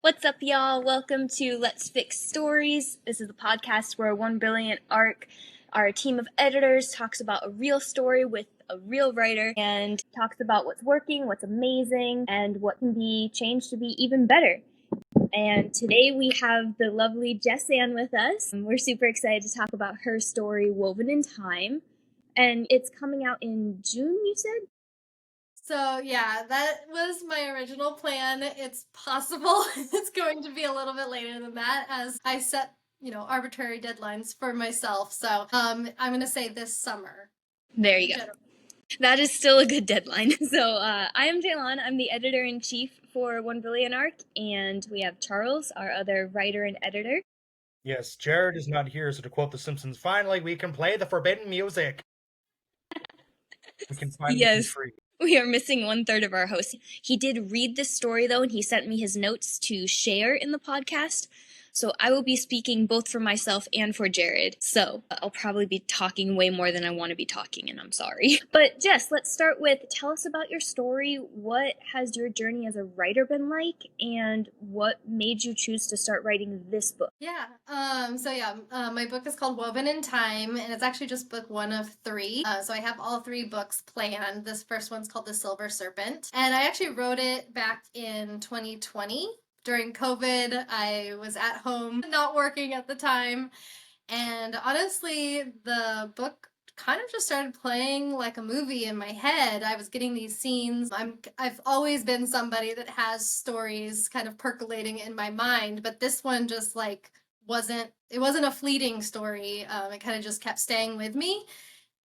What's up, y'all? Welcome to Let's Fix Stories. This is the podcast where 1 Brilliant Arc, our team of editors, talks about a real story with a real writer and talks about what's working, what's amazing, and what can be changed to be even better. And today we have the lovely Jess with us. We're super excited to talk about her story, Woven in Time. And it's coming out in June, you said? So yeah, that was my original plan. It's possible it's going to be a little bit later than that as I set, arbitrary deadlines for myself. So I'm going to say this summer. There you go. That is still a good deadline. So I am Jaylon. I'm the editor-in-chief for 1 Brilliant Arc, and we have Charles, our other writer and editor. Yes, Jared is not here, so to quote The Simpsons, finally we can play the forbidden music. We can finally be free. We are missing 1/3 of our host. He did read this story, though, and he sent me his notes to share in the podcast. So I will be speaking both for myself and for Jared. So I'll probably be talking way more than I want to be talking, and I'm sorry. But Jess, let's start with, tell us about your story. What has your journey as a writer been like, and what made you choose to start writing this book? My book is called Woven in Time, and it's actually just book 1 of 3. So I have all 3 books planned. This first one's called The Silver Serpent, and I actually wrote it back in 2020. During COVID, I was at home, not working at the time, and honestly, the book kind of just started playing like a movie in my head. I was getting these scenes. I've always been somebody that has stories kind of percolating in my mind, but this one just wasn't a fleeting story. It kind of just kept staying with me,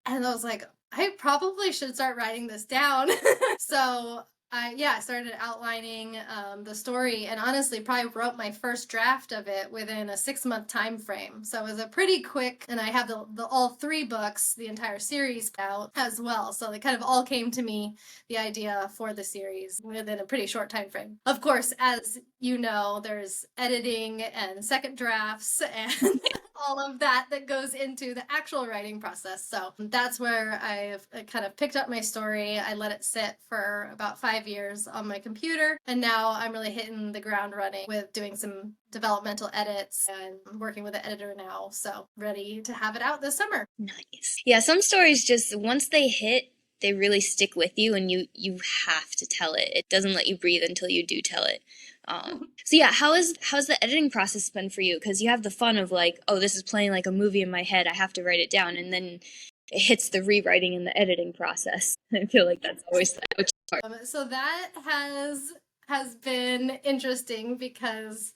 and I was like, I probably should start writing this down. So I started outlining the story, and honestly probably wrote my first draft of it within a 6-month time frame. So it was a pretty quick, and I have the all 3 books, the entire series out as well. So they kind of all came to me, the idea for the series, within a pretty short time frame. Of course, as you know, there's editing and second drafts and all of that goes into the actual writing process. So that's where I've kind of picked up my story. I let it sit for about 5 years on my computer, and now I'm really hitting the ground running with doing some developmental edits and working with an editor now. So ready to have it out this summer. Nice. Yeah, some stories just, once they hit, they really stick with you, and you have to tell it. It doesn't let you breathe until you do tell it. So yeah, how's the editing process been for you? Because you have the fun of like, oh, this is playing like a movie in my head. I have to write it down, and then it hits the rewriting and the editing process. I feel like that's always the part. So that has been interesting because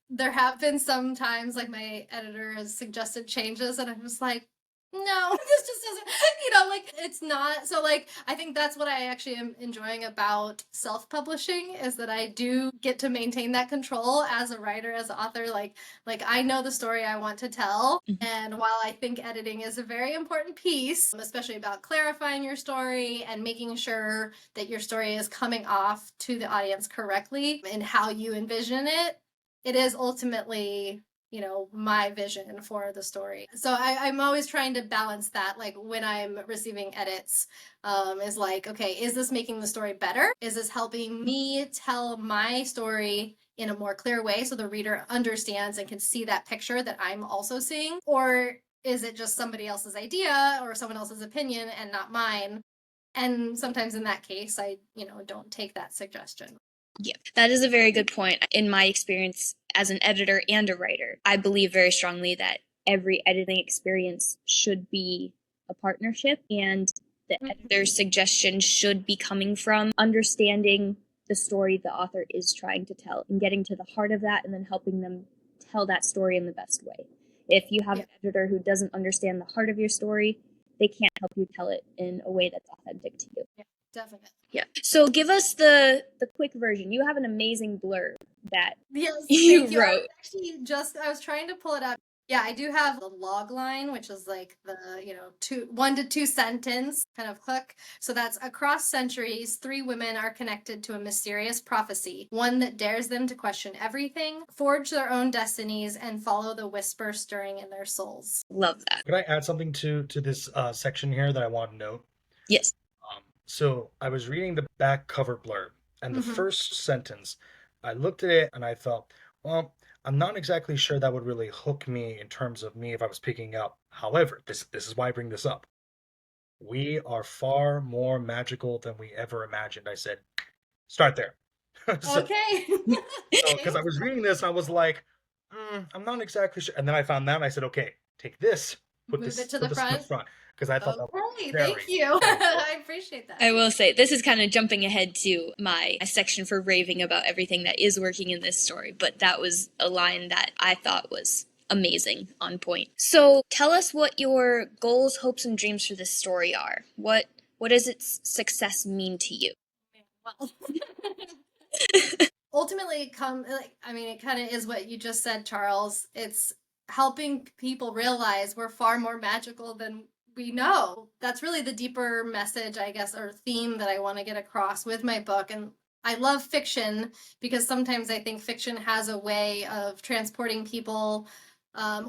there have been some times like my editor has suggested changes, and I'm just like, no, this just doesn't, it's not. So I think that's what I actually am enjoying about self-publishing, is that I do get to maintain that control as a writer, as an author. Like I know the story I want to tell. Mm-hmm. And while I think editing is a very important piece, especially about clarifying your story and making sure that your story is coming off to the audience correctly and how you envision it, it is ultimately my vision for the story. So I'm always trying to balance that, like when I'm receiving edits, is like, okay, is this making the story better? Is this helping me tell my story in a more clear way so the reader understands and can see that picture that I'm also seeing? Or is it just somebody else's idea or someone else's opinion and not mine? And sometimes in that case, I, don't take that suggestion. Yeah, that is a very good point. In my experience as an editor and a writer, I believe very strongly that every editing experience should be a partnership, and the editor's suggestion should be coming from understanding the story the author is trying to tell and getting to the heart of that, and then helping them tell that story in the best way. If you have an editor who doesn't understand the heart of your story, they can't help you tell it in a way that's authentic to you. Yeah, definitely. Yeah. So give us the quick version. You have an amazing blurb that you wrote. I was trying to pull it up. Yeah, I do have the log line, which is like the, 1 to 2 sentence kind of hook. So that's: across centuries, 3 women are connected to a mysterious prophecy, one that dares them to question everything, forge their own destinies, and follow the whisper stirring in their souls. Love that. Could I add something to this section here that I want to note? Yes. So I was reading the back cover blurb, and the first sentence I looked at it and I thought, well, I'm not exactly sure that would really hook me in terms of me if I was picking up. However, this is why I bring this up. We are far more magical than we ever imagined. I said, start there. So, Okay. so because I was reading this, I was like, I'm not exactly sure. And then I found that, and I said, okay, take this, Move it to put the this in the front. front, because I thought that was Okay, thank very, you. very cool. I appreciate that. I will say, this is kind of jumping ahead to my section for raving about everything that is working in this story, but that was a line that I thought was amazing, on point. So tell us what your goals, hopes, and dreams for this story are. What does its success mean to you? Well, ultimately, it kind of is what you just said, Charles. It's helping people realize we're far more magical than we know. That's really the deeper message, I guess, or theme that I want to get across with my book. And I love fiction because sometimes I think fiction has a way of transporting people,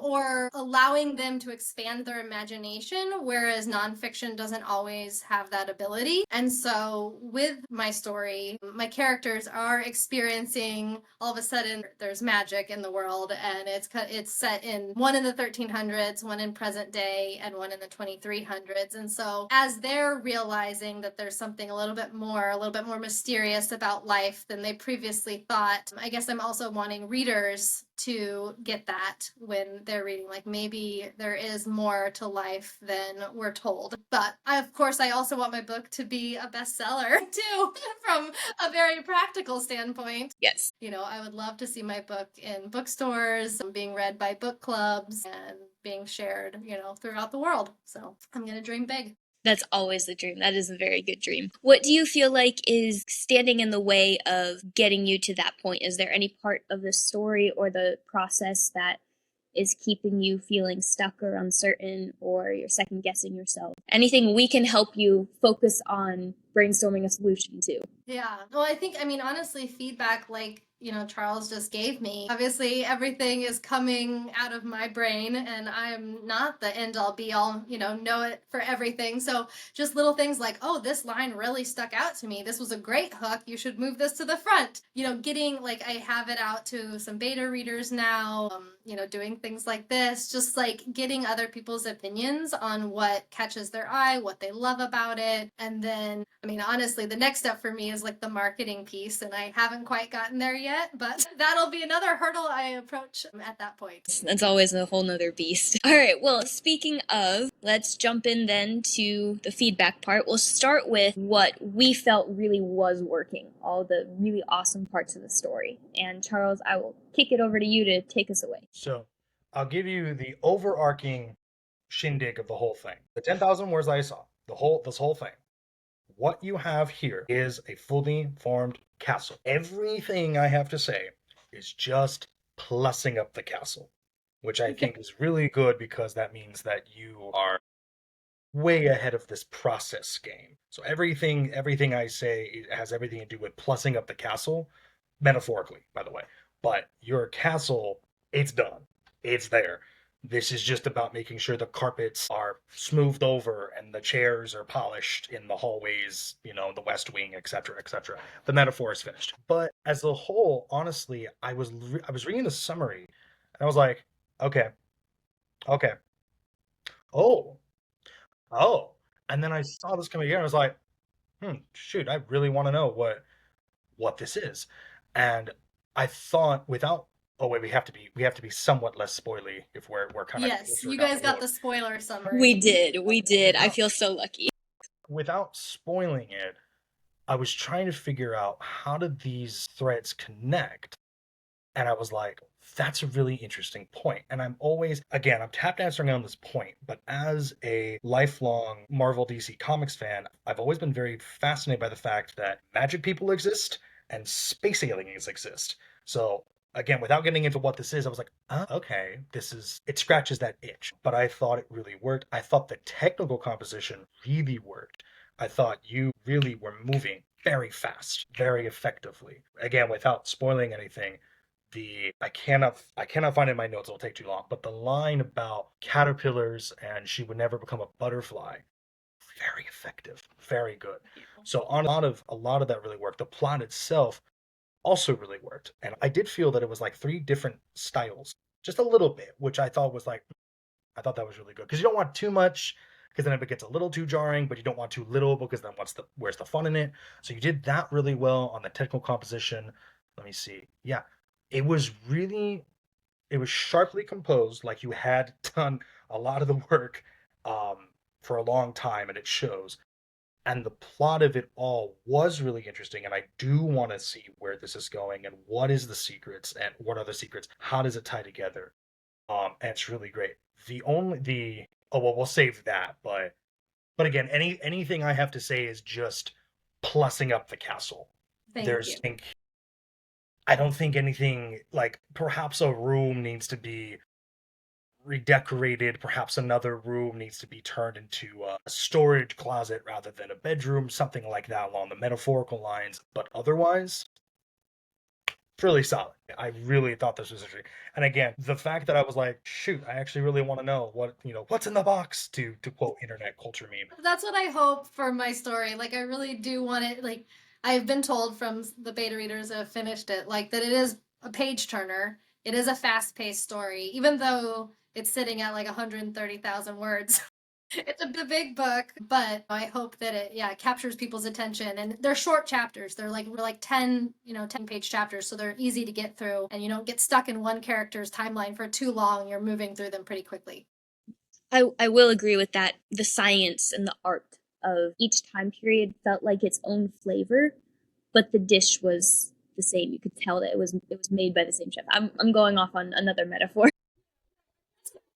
or allowing them to expand their imagination, whereas nonfiction doesn't always have that ability. And so, with my story, my characters are experiencing all of a sudden there's magic in the world, and it's set in one in the 1300s, one in present day, and one in the 2300s. And so, as they're realizing that there's something a little bit more mysterious about life than they previously thought, I guess I'm also wanting readers to get that when they're reading, like, maybe there is more to life than we're told. But of course, I also want my book to be a bestseller too, from a very practical standpoint. Yes. I would love to see my book in bookstores, being read by book clubs, and being shared, throughout the world. So I'm going to dream big. That's always the dream. That is a very good dream. What do you feel like is standing in the way of getting you to that point? Is there any part of the story or the process that is keeping you feeling stuck or uncertain, or you're second guessing yourself? Anything we can help you focus on brainstorming a solution to? Yeah. Well, honestly, feedback like, Charles just gave me. Obviously, everything is coming out of my brain, and I'm not the end all be all, know it for everything. So just little things like, oh, this line really stuck out to me. This was a great hook. You should move this to the front. Getting, like, I have it out to some beta readers now, doing things like this, just like getting other people's opinions on what catches their eye, what they love about it. And then, honestly, the next step for me is like the marketing piece, and I haven't quite gotten there yet, but that'll be another hurdle I approach at that point. That's always a whole nother beast. All right, well, speaking of, let's jump in then to the feedback part. We'll start with what we felt really was working, all the really awesome parts of the story. And Charles, I will kick it over to you to take us away. So I'll give you the overarching shindig of the whole thing. The 10,000 words I saw, this whole thing. What you have here is a fully formed castle. Everything I have to say is just plussing up the castle, which I think is really good because that means that you are way ahead of this process game. So everything I say has everything to do with plussing up the castle, metaphorically, by the way. But your castle, it's done. It's there. This is just about making sure the carpets are smoothed over and the chairs are polished in the hallways, the West Wing, etc., etc. The metaphor is finished. But as a whole, honestly, I was reading the summary and I was like, okay, okay, oh, oh, and then I saw this coming here and I was like, shoot, I really want to know what this is. And I thought without, oh wait, we have to be somewhat less spoily if we're kind of Yes, you guys got the spoiler summary. We did. I feel so lucky. Without spoiling it, I was trying to figure out how did these threads connect. And I was like, that's a really interesting point. And I'm tap dancing on this point, but as a lifelong Marvel DC Comics fan, I've always been very fascinated by the fact that magic people exist and space aliens exist. So again, without getting into what this is, I was like, oh, okay, it scratches that itch. But I thought it really worked. I thought the technical composition really worked. I thought you really were moving very fast, very effectively. Again, without spoiling anything, I cannot find it in my notes, it'll take too long, but the line about caterpillars and she would never become a butterfly, very effective, very good. So on a lot of that really worked. The plot itself, also really worked. And I did feel that it was like three different styles, just a little bit, which I thought was like, I thought that was really good because you don't want too much because then it gets a little too jarring, but you don't want too little because then where's the fun in it? So you did that really well on the technical composition. Let me see. Yeah, it was really it was sharply composed, like you had done a lot of the work um, for a long time, and it shows. And the plot of it all was really interesting, and I do want to see where this is going and what is the secrets and what are the secrets. How does it tie together? And it's really great. The oh well, we'll save that, but again, anything I have to say is just plussing up the castle. Thank you. There's I don't think anything like perhaps a room needs to be redecorated. Perhaps another room needs to be turned into a storage closet rather than a bedroom, something like that along the metaphorical lines. But otherwise, really solid. I really thought this was interesting. And again, the fact that I was like, shoot, I actually really want to know what's in the box to quote internet culture meme. That's what I hope for my story. Like, I really do want it. Like, I've been told from the beta readers that have finished it, like, that it is a page turner. It is a fast paced story, even though it's sitting at like 130,000 words. It's a big book, but I hope that it, yeah, captures people's attention. And they're short chapters. They're like, we're like 10, 10-page chapters. So they're easy to get through and you don't get stuck in one character's timeline for too long. You're moving through them pretty quickly. I will agree with that. The science and the art of each time period felt like its own flavor, but the dish was the same. You could tell that it was made by the same chef. I'm going off on another metaphor.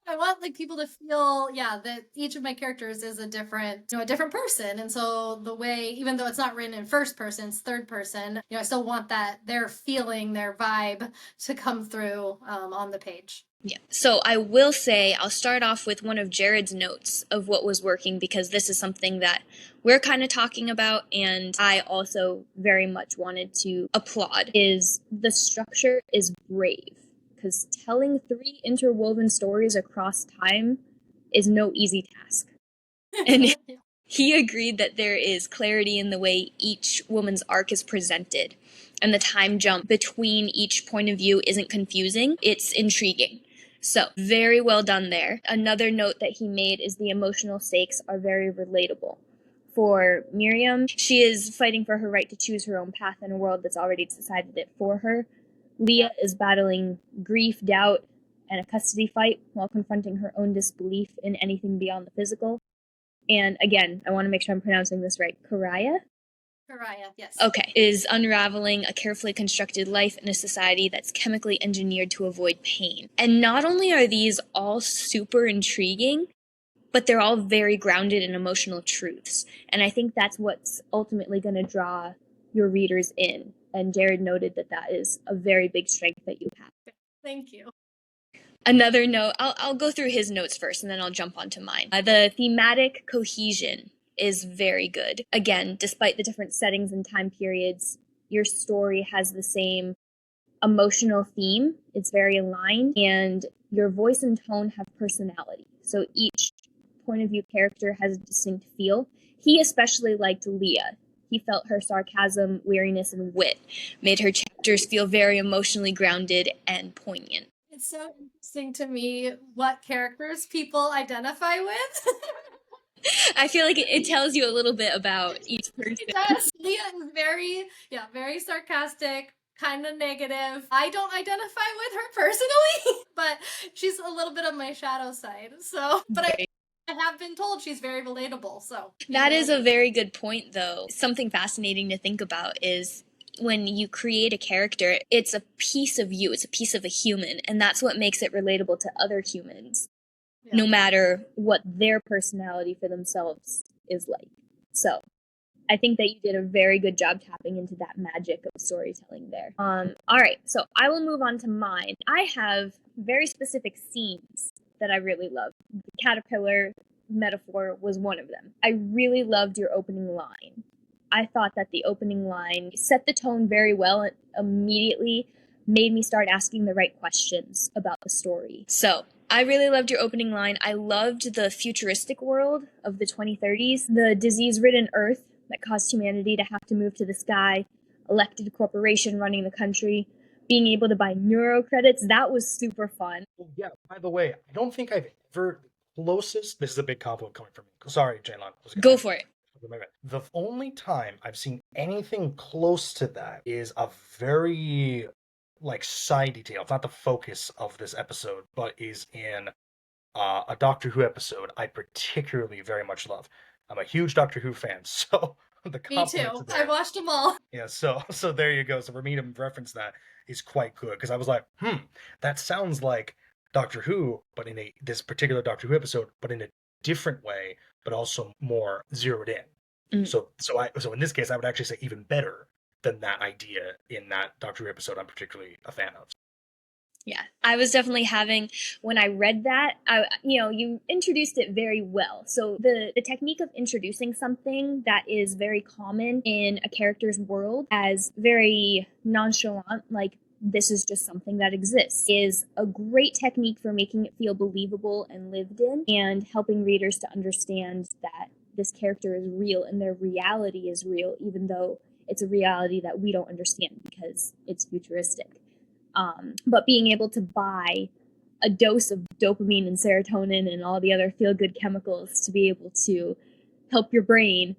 I want like people to feel, yeah, that each of my characters is a different, a different person. And so the way, even though it's not written in first person, it's third person, I still want that their feeling, their vibe to come through on the page. Yeah. So I will say I'll start off with one of Jared's notes of what was working because this is something that we're kind of talking about and I also very much wanted to applaud is the structure is brave because telling 3 interwoven stories across time is no easy task. And he agreed that there is clarity in the way each woman's arc is presented and the time jump between each point of view isn't confusing, it's intriguing. So, very well done there. Another note that he made is the emotional stakes are very relatable. For Miriam, she is fighting for her right to choose her own path in a world that's already decided it for her. Leah is battling grief, doubt, and a custody fight while confronting her own disbelief in anything beyond the physical. And again, I want to make sure I'm pronouncing this right. Karaya, yes. Okay, is unraveling a carefully constructed life in a society that's chemically engineered to avoid pain. And not only are these all super intriguing, but they're all very grounded in emotional truths. And I think that's what's ultimately going to draw your readers in. And Jared noted that that is a very big strength that you have. Thank you. Another note, I'll go through his notes first and then I'll jump onto mine. The thematic cohesion is very good. Again, despite the different settings and time periods, your story has the same emotional theme. It's very aligned, and your voice and tone have personality. So each point of view character has a distinct feel. He especially liked Leah. He felt her sarcasm, weariness, and wit made her chapters feel very emotionally grounded and poignant. It's so interesting to me what characters people identify with. I feel like it tells you a little bit about each person. It does. Leah is very sarcastic, kind of negative. I don't identify with her personally, but she's a little bit of my shadow side. So, but I have been told she's very relatable. So that is a very good point, though. Something fascinating to think about is when you create a character, it's a piece of you, it's a piece of a human, and that's what makes it relatable to other humans. No matter what their personality for themselves is like. So I think that you did a very good job tapping into that magic of storytelling there. All right, so I will move on to mine. I have very specific scenes that I really love. The caterpillar metaphor was one of them. I really loved your opening line. I thought that the opening line set the tone very well and immediately made me start asking the right questions about the story. So I really loved your opening line. I loved the futuristic world of the 2030s, the disease-ridden Earth that caused humanity to have to move to the sky. elected corporation running the country, being able to buy neuro credits. That was super fun. Oh, yeah, by the way, I don't think I've ever closest. This is a big compliment coming from me. Sorry, Jaylon. Go for it. The only time I've seen anything close to that is a very like side detail. It's not the focus of this episode, but is in a Doctor Who episode I particularly very much love. I'm a huge Doctor Who fan, so the Me compliments too. there. I watched them all. Yeah, so there you go. So for me to reference that is quite good because I was like, that sounds like Doctor Who, but in this particular Doctor Who episode, but in a different way, but also more zeroed in. Mm. So in this case, I would actually say even better than that idea in that Doctor Who episode I'm particularly a fan of. Yeah, I was definitely having, when I read that, you introduced it very well. So the technique of introducing something that is very common in a character's world as very nonchalant, like this is just something that exists, is a great technique for making it feel believable and lived in and helping readers to understand that this character is real and their reality is real, even though it's a reality that we don't understand because it's futuristic. But being able to buy a dose of dopamine and serotonin and all the other feel-good chemicals to be able to help your brain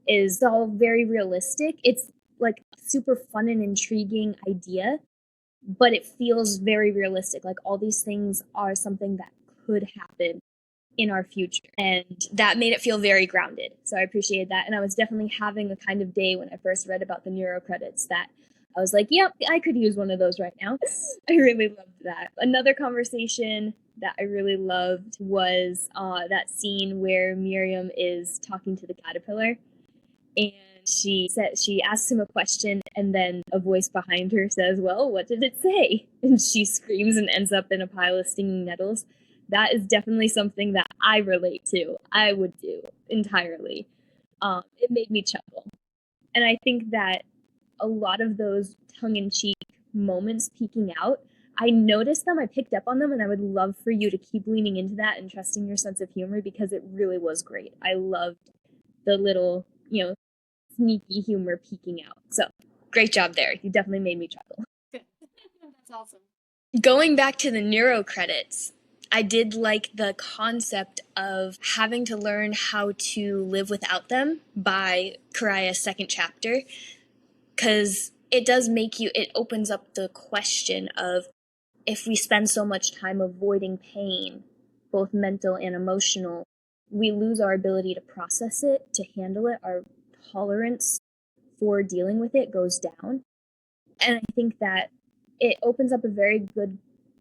is all very realistic. It's like a super fun and intriguing idea, but it feels very realistic. Like all these things are something that could happen in our future. And that made it feel very grounded. So I appreciated that. And I was definitely having a kind of day when I first read about the neuro credits that I was like, yep, I could use one of those right now. I really loved that. Another conversation that I really loved was that scene where Miriam is talking to the caterpillar, and she asks him a question, and then a voice behind her says, well, what did it say? And she screams and ends up in a pile of stinging nettles. That is definitely something that I relate to. I would do entirely. It made me chuckle. And I think that a lot of those tongue-in-cheek moments peeking out, I noticed them, I picked up on them, and I would love for you to keep leaning into that and trusting your sense of humor because it really was great. I loved the little, sneaky humor peeking out. So, great job there. You definitely made me chuckle. That's awesome. Going back to the neuro credits, I did like the concept of having to learn how to live without them by Karaya's second chapter, because it opens up the question of if we spend so much time avoiding pain, both mental and emotional, we lose our ability to process it, to handle it. Our tolerance for dealing with it goes down. And I think that it opens up a very good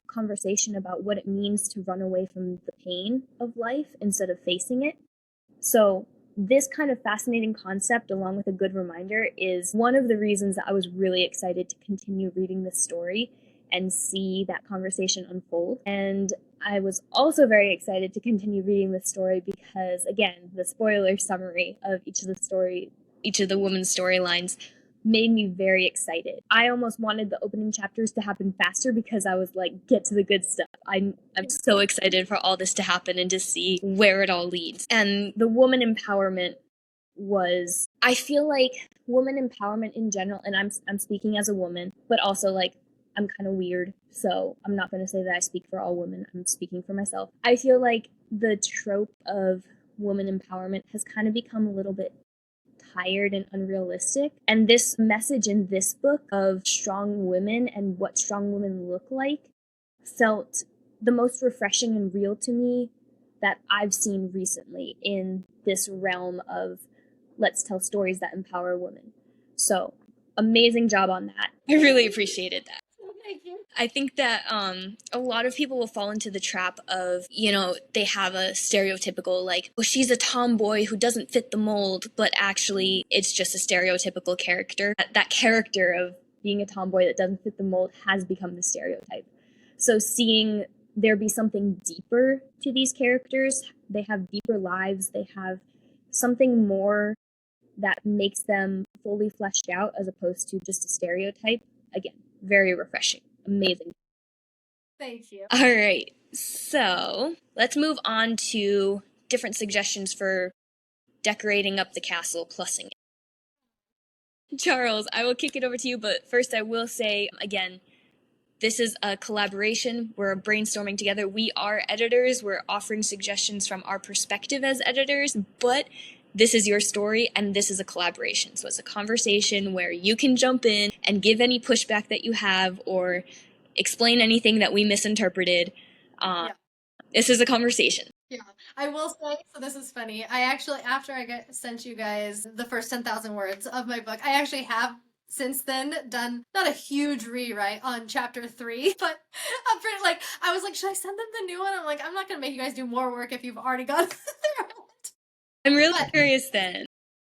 conversation about what it means to run away from the pain of life instead of facing it. So this kind of fascinating concept, along with a good reminder, is one of the reasons that I was really excited to continue reading this story and see that conversation unfold. And I was also very excited to continue reading this story because, again, the spoiler summary of each of the women's storylines made me very excited. I almost wanted the opening chapters to happen faster because I was like, get to the good stuff. I'm so excited for all this to happen and to see where it all leads. And the woman empowerment was, I feel like woman empowerment in general, and I'm speaking as a woman, but also like I'm kind of weird, so I'm not going to say that I speak for all women. I'm speaking for myself. I feel like the trope of woman empowerment has kind of become a little bit tired and unrealistic. And this message in this book of strong women and what strong women look like felt the most refreshing and real to me that I've seen recently in this realm of let's tell stories that empower women. So, amazing job on that. I really appreciated that. Thank you. I think that a lot of people will fall into the trap of, they have a stereotypical, like, well, she's a tomboy who doesn't fit the mold, but actually it's just a stereotypical character. That character of being a tomboy that doesn't fit the mold has become the stereotype. So seeing there be something deeper to these characters, they have deeper lives, they have something more that makes them fully fleshed out as opposed to just a stereotype. Again, very refreshing. Amazing. Thank you. All right. So let's move on to different suggestions for decorating up the castle, plussing it. Charles, I will kick it over to you, but first I will say, again, this is a collaboration. We're brainstorming together. We are editors. We're offering suggestions from our perspective as editors, but this is your story and this is a collaboration. So it's a conversation where you can jump in and give any pushback that you have or explain anything that we misinterpreted. Yeah. This is a conversation. Yeah, I will say, so this is funny. I actually, after sent you guys the first 10,000 words of my book, I actually have since then done not a huge rewrite on chapter 3, but I'm pretty like, I was like, should I send them the new one? I'm like, I'm not going to make you guys do more work if you've already got there. I'm really But curious then.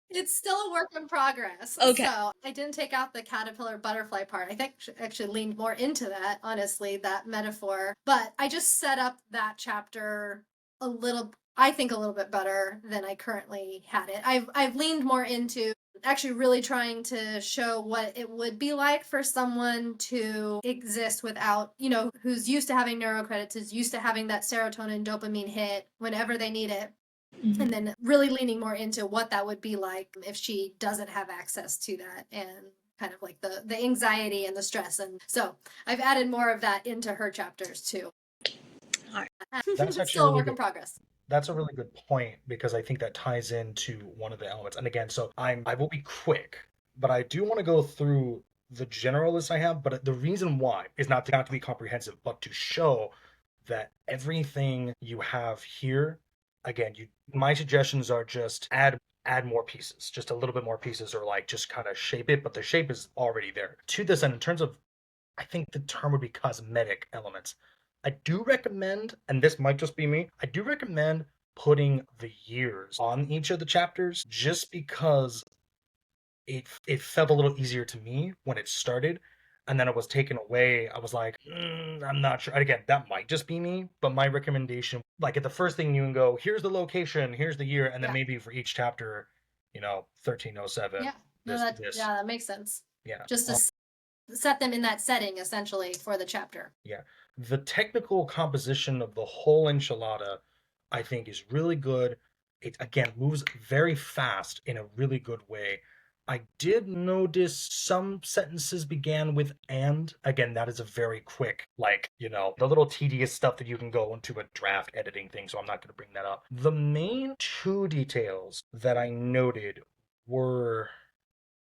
it's still a work in progress. Okay. So I didn't take out the caterpillar butterfly part. I think actually leaned more into that, honestly, that metaphor. But I just set up that chapter a little, I think a little bit better than I currently had it. I've leaned more into actually really trying to show what it would be like for someone to exist without, you know, who's used to having neurocredits, is used to having that serotonin dopamine hit whenever they need it. Mm-hmm. And then really leaning more into what that would be like if she doesn't have access to that, and kind of like the anxiety and the stress. And so I've added more of that into her chapters too. All right. That's actually still a work in progress. That's a really good point, because I think that ties into one of the elements. And again, so I will be quick, but I do want to go through the general list I have. But the reason why is not to be comprehensive, but to show that everything you have here, again, my suggestions are just add more pieces, just a little bit more pieces, or like just kind of shape it, but the shape is already there. To this end, in terms of, I think the term would be cosmetic elements. I do recommend, and this might just be me, I do recommend putting the years on each of the chapters, just because it felt a little easier to me when it started, and then it was taken away. I was like, I'm not sure. Again, that might just be me, but my recommendation, like at the first thing you can go, here's the location, here's the year, and then maybe for each chapter, 1307. Yeah, that makes sense. Yeah. Just to set them in that setting, essentially, for the chapter. Yeah. The technical composition of the whole enchilada, I think, is really good. It, again, moves very fast in a really good way. I did notice some sentences began with "and." Again, that is a very quick, the little tedious stuff that you can go into a draft editing thing, so I'm not going to bring that up. The main two details that I noted were,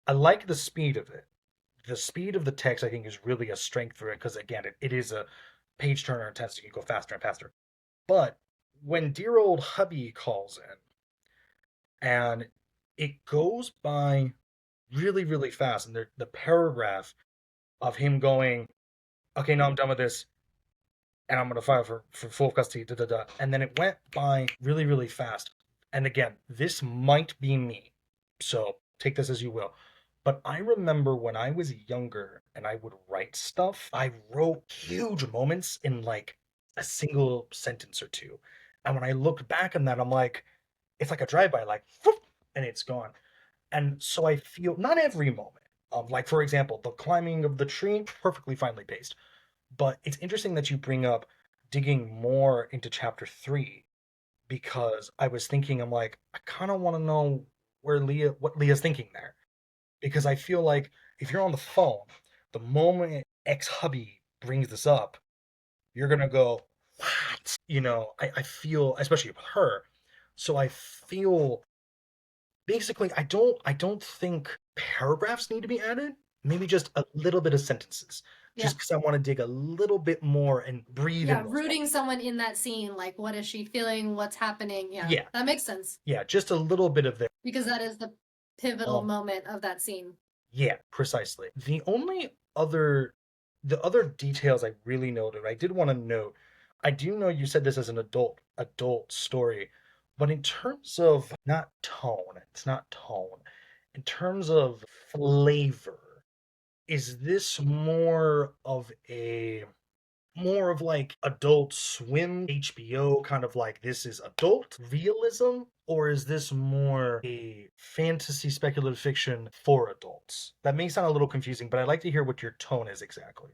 I like the speed of it. The speed of the text, I think, is really a strength for it, because again, it is a page turner and tends to go faster and faster. But when dear old hubby calls in, and it goes by really, really fast, and the paragraph of him going, okay, now I'm done with this, and I'm going to file for full custody, da da da. And then it went by really, really fast. And again, this might be me, so take this as you will. But I remember when I was younger and I would write stuff, I wrote huge moments in like a single sentence or two. And when I looked back on that, I'm like, it's like a drive-by, like, whoop, and it's gone. And so I feel, not every moment, like for example, the climbing of the tree, perfectly finely paced. But it's interesting that you bring up digging more into chapter 3, because I was thinking, I'm like, I kind of want to know what Leah's thinking there. Because I feel like if you're on the phone, the moment ex-hubby brings this up, you're going to go, what? I feel, especially with her. So I feel, basically, I don't think paragraphs need to be added. Maybe just a little bit of sentences. Just because I want to dig a little bit more and breathe. Yeah, rooting someone in that scene, like what is she feeling, what's happening. Yeah, that makes sense. Yeah, just a little bit of there. Because that is the pivotal moment of that scene. Yeah, precisely. The other details I really noted, I did want to note, I do know you said this as an adult story, but in terms of not tone, it's not tone. In terms of flavor, is this more of like Adult Swim, HBO, kind of like this is adult realism, or is this more a fantasy speculative fiction for adults? That may sound a little confusing, but I'd like to hear what your tone is exactly.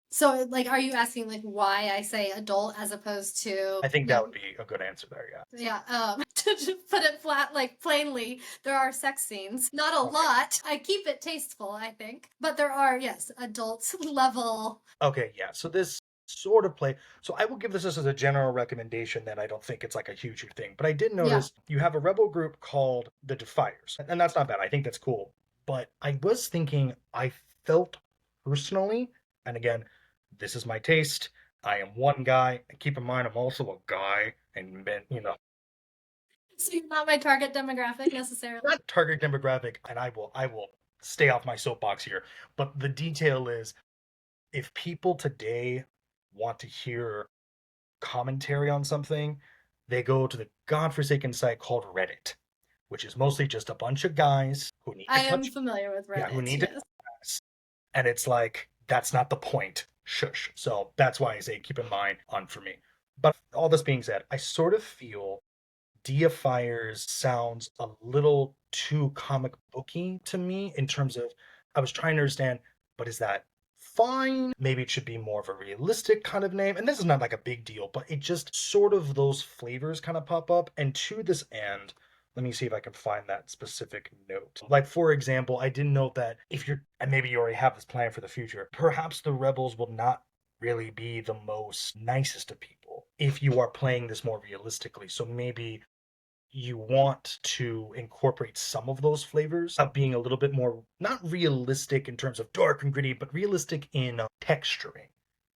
So, like, are you asking, like, why I say adult as opposed to... I think that would be a good answer there, yeah. Yeah, To put it flat, like plainly, there are sex scenes. Not a lot. I keep it tasteful, I think. But there are, yes, adult level. Okay, yeah. So this sort of play. So I will give this as a general recommendation that I don't think it's like a huge thing. But I did notice you have a rebel group called the Defiers. And that's not bad. I think that's cool. But I was thinking, I felt personally, and again, this is my taste. I am one guy. And keep in mind, I'm also a guy. And, So you're not my target demographic necessarily. not target demographic. And I will stay off my soapbox here. But the detail is, if people today want to hear commentary on something, they go to the godforsaken site called Reddit, which is mostly just a bunch of guys who need to I am touch, familiar with Reddit. yeah, who need yes. to touch, and it's like that's not the point. Shush. So that's why I say keep in mind on for me. But all this being said, I sort of feel Deifiers sounds a little too comic booky to me in terms of I was trying to understand, but is that fine? Maybe it should be more of a realistic kind of name. And this is not like a big deal, but it just sort of those flavors kind of pop up. And to this end, let me see if I can find that specific note. Like, for example, I did note that if you're, and maybe you already have this plan for the future, perhaps the rebels will not really be the most nicest of people if you are playing this more realistically. So maybe you want to incorporate some of those flavors of being a little bit more not realistic in terms of dark and gritty, but realistic in texturing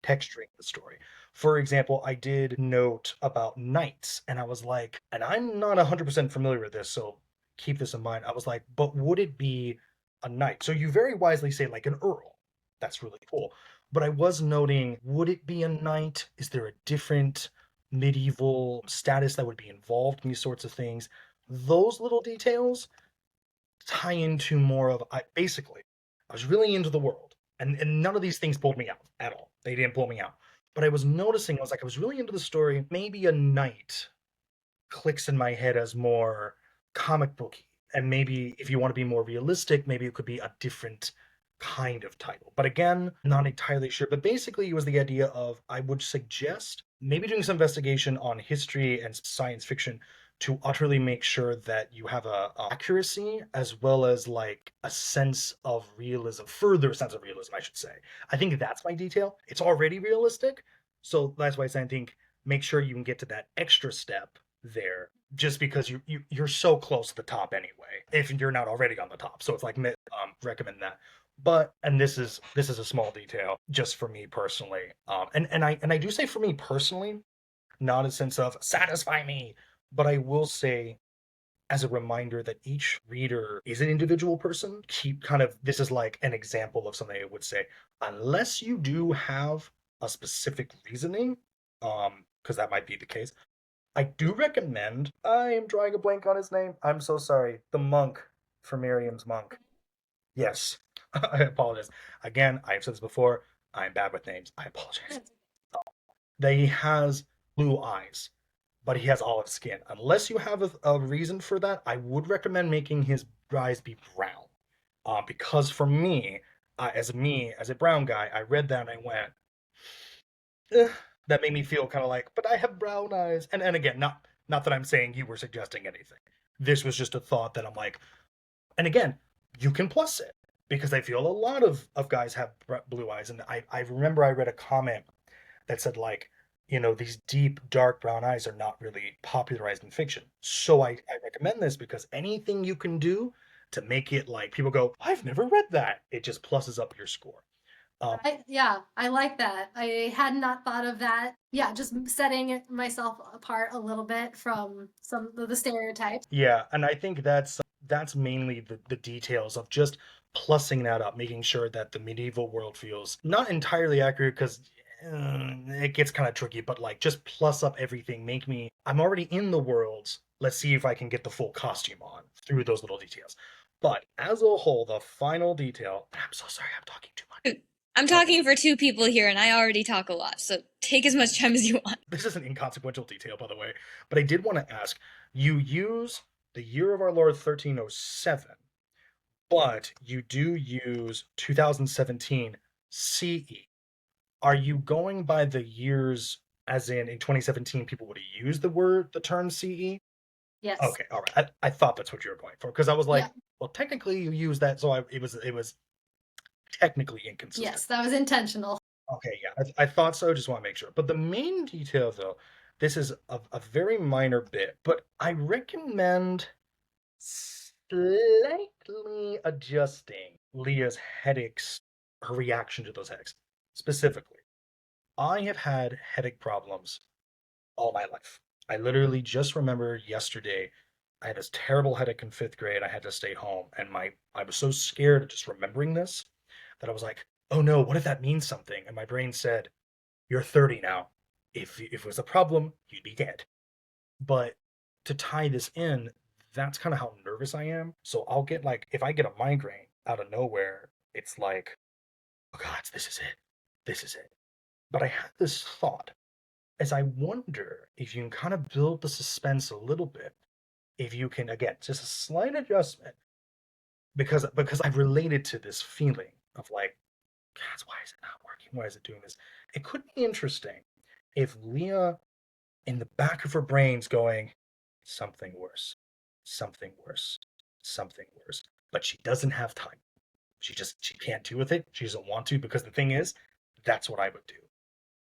the story. For example, I did note about knights, and I was like, and I'm not 100% familiar with this, so keep this in mind. I was like, but would it be a knight? So you very wisely say like an earl. That's really cool. But I was noting, would it be a knight? Is there a different medieval status that would be involved in these sorts of things? Those little details tie into more of basically I was really into the world, and none of these things pulled me out at all. They didn't pull me out. But I was noticing, I was like, I was really into the story. Maybe a knight clicks in my head as more comic booky. And maybe if you want to be more realistic, maybe it could be a different kind of title. But again, not entirely sure. But basically, it was the idea of I would suggest maybe doing some investigation on history and science fiction to utterly make sure that you have a accuracy as well as like a sense of realism, further sense of realism, I should say. I think that's my detail. It's already realistic, so that's why I think make sure you can get to that extra step there just because you're so close to the top anyway if you're not already on the top. So it's like recommend that. But and this is a small detail just for me personally, and I do say for me personally, not a sense of satisfy me, but I will say as a reminder that each reader is an individual person. Keep kind of this is like an example of something I would say, unless you do have a specific reasoning, because that might be the case. I do recommend. I am drawing a blank on his name. I'm so sorry. The monk for Miriam's monk. Yes, I apologize. Again, I have said this before. I'm bad with names. I apologize. That he has blue eyes, but he has olive skin. Unless you have a reason for that, I would recommend making his eyes be brown. Because for me, as a brown guy, I read that and I went, eh, that made me feel kind of like, but I have brown eyes. And again, not that I'm saying you were suggesting anything. This was just a thought that I'm like, and again, you can plus it because I feel a lot of guys have blue eyes. And I remember I read a comment that said like, these deep dark brown eyes are not really popularized in fiction. So I recommend this because anything you can do to make it like people go, I've never read that, it just pluses up your score. I like that. I had not thought of that. Yeah, just setting myself apart a little bit from some of the stereotypes. Yeah, and I think that's mainly the details of just plussing that up, making sure that the medieval world feels not entirely accurate because it gets kind of tricky, but like just plus up everything. I'm already in the world. Let's see if I can get the full costume on through those little details. But as a whole, the final detail, and I'm so sorry I'm talking too much. I'm talking for two people here, and I already talk a lot, so take as much time as you want. This is an inconsequential detail, by the way, but I did want to ask, you use the year of our Lord 1307, but you do use 2017 CE. Are you going by the years as in 2017 people would have used the term CE? Yes. Okay, all right. I thought that's what you were going for because I was Yeah. like, well, technically you use that, so it was technically inconsistent. Yes, that was intentional. Okay, yeah, I thought so. Just want to make sure. But the main detail, though, this is a very minor bit, but I recommend slightly adjusting Leah's headaches, her reaction to those headaches. Specifically, I have had headache problems all my life. I literally just remember yesterday I had this terrible headache in fifth grade. I had to stay home, and I was so scared of just remembering this that I was like, "Oh no, what if that means something?" And my brain said, "You're 30 now. If it was a problem, you'd be dead." But to tie this in, that's kind of how nervous I am. So I'll get like if I get a migraine out of nowhere, it's like, "Oh God, this is it. This is it." But I had this thought as I wonder if you can kind of build the suspense a little bit, if you can again just a slight adjustment because I've related to this feeling of like, God, why is it not working? Why is it doing this? It could be interesting if Leah in the back of her brain's going something worse, something worse, something worse, but she doesn't have time. She can't deal with it. She doesn't want to because the thing is, that's what I would do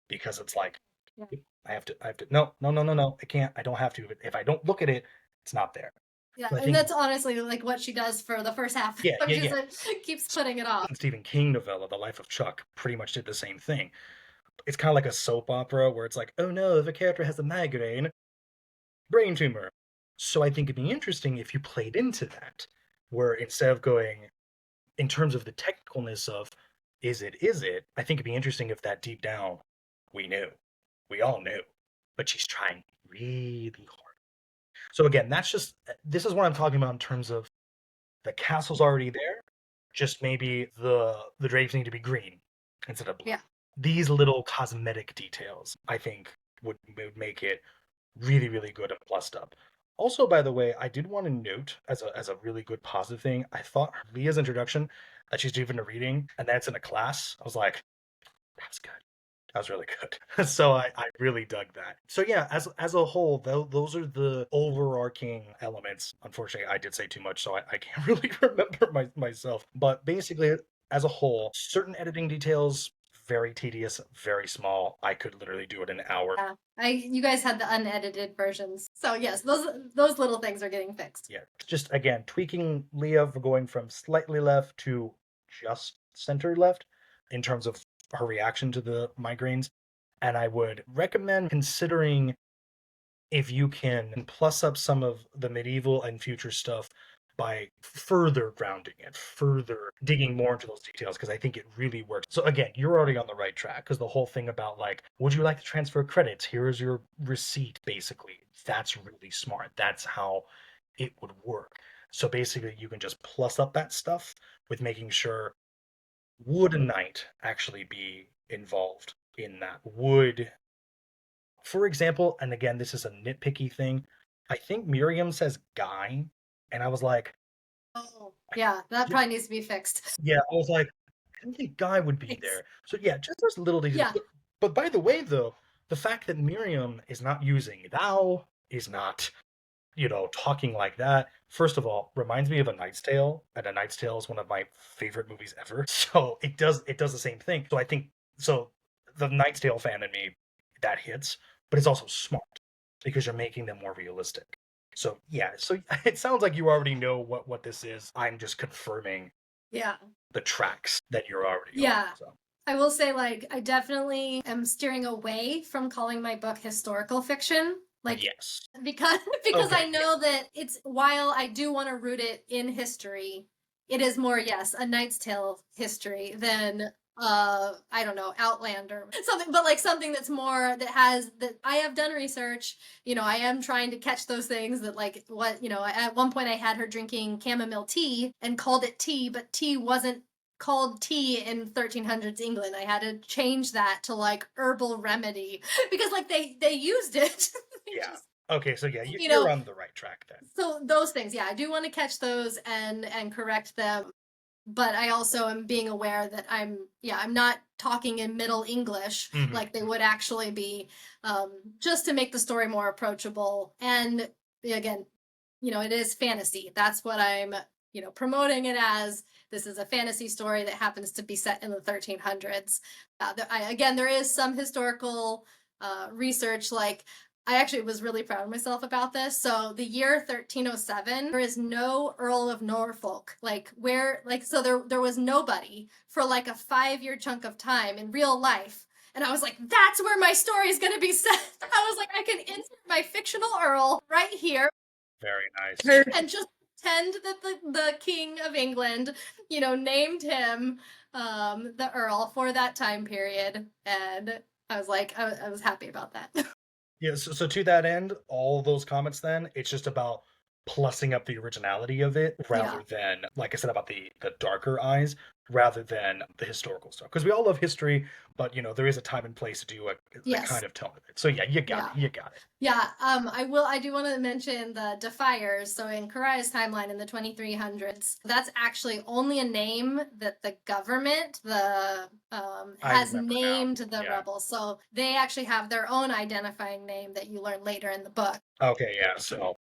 because it's like Yeah. I have to. No, no, no, no, no. I can't. I don't have to. If I don't look at it, it's not there. Yeah, So I and think, that's honestly like what she does for the first half. yeah, Like yeah, she's yeah. like, keeps putting it off. Stephen King novella, The Life of Chuck, pretty much did the same thing. It's kind of like a soap opera where it's like, oh no, if a character has a migraine, brain tumor. So I think it'd be interesting if you played into that, where instead of going in terms of the technicalness of is it, I think it'd be interesting if that deep down we knew. We all knew. But she's trying really hard. So again, this is what I'm talking about in terms of the castle's already there. Just maybe the drapes need to be green instead of blue. Yeah. These little cosmetic details, I think, would make it really, really good and plussed up. Also, by the way, I did want to note as a really good positive thing, I thought Leah's introduction that she's doing to reading and that's in a class. I was like, that's good. That was really good. So I really dug that. So yeah, as a whole, those are the overarching elements. Unfortunately, I did say too much, so I can't really remember myself. But basically, as a whole, certain editing details, very tedious, very small. I could literally do it in an hour. Yeah. You guys had the unedited versions. So yes, those little things are getting fixed. Yeah, just again, tweaking Leah for going from slightly left to just center left in terms of her reaction to the migraines. And I would recommend considering if you can plus up some of the medieval and future stuff by further grounding it, further digging more into those details, because I think it really works. So again, you're already on the right track because the whole thing about like, would you like to transfer credits? Here's your receipt, basically. That's really smart. That's how it would work. So basically, you can just plus up that stuff with making sure would a knight actually be involved in that? Would, for example, and again, this is a nitpicky thing. I think Miriam says guy, and I was like, Oh, yeah, that probably needs to be fixed. yeah, I was like, I didn't think guy would be Thanks. there. So yeah, just those little details. Yeah. But by the way, though, the fact that Miriam is not using thou, is not, talking like that. First of all, reminds me of A Knight's Tale, and A Knight's Tale is one of my favorite movies ever. So it does the same thing. So I think so the Knight's Tale fan in me, that hits, but it's also smart because you're making them more realistic. So yeah, so it sounds like you already know what this is. I'm just confirming Yeah. the tracks that you're already Yeah. on. So I will say, like, I definitely am steering away from calling my book historical fiction. Like, yes. because Okay, I know that it's, while I do want to root it in history, it is more, yes, a Knight's Tale history than I don't know, Outlander, something, but like something that's more, that I have done research. I am trying to catch those things that, like, what, at one point I had her drinking chamomile tea and called it tea, but tea wasn't called tea in 1300s England. I had to change that to like herbal remedy because like they used it. yeah. Just, Okay, so yeah, you you're know, on the right track then. so those things, yeah, I do want to catch those and correct them, but I also am being aware that I'm not talking in Middle English like they would actually be, just to make the story more approachable. And again, it is fantasy. That's what I'm, promoting it as. This is a fantasy story that happens to be set in the 1300s. Again, there is some historical research. Like, I actually was really proud of myself about this. So the year 1307, there is no Earl of Norfolk. So there was nobody for like a 5-year chunk of time in real life. And I was like, that's where my story is going to be set. I was like, I can insert my fictional Earl right here. Very nice. And just pretend that the King of England, named him the Earl for that time period. And I was like, I was happy about that. Yeah, so to that end, all those comments then, it's just about plussing up the originality of it rather than, like I said, about the darker eyes rather than the historical stuff. Because we all love history, but there is a time and place to do a kind of tone of it. So yeah, you got it. You got it. Yeah, I do want to mention the Defiers. So in Karaya's timeline in the 2300s, that's actually only a name that the government has named the rebels. So they actually have their own identifying name that you learn later in the book. Okay, yeah. So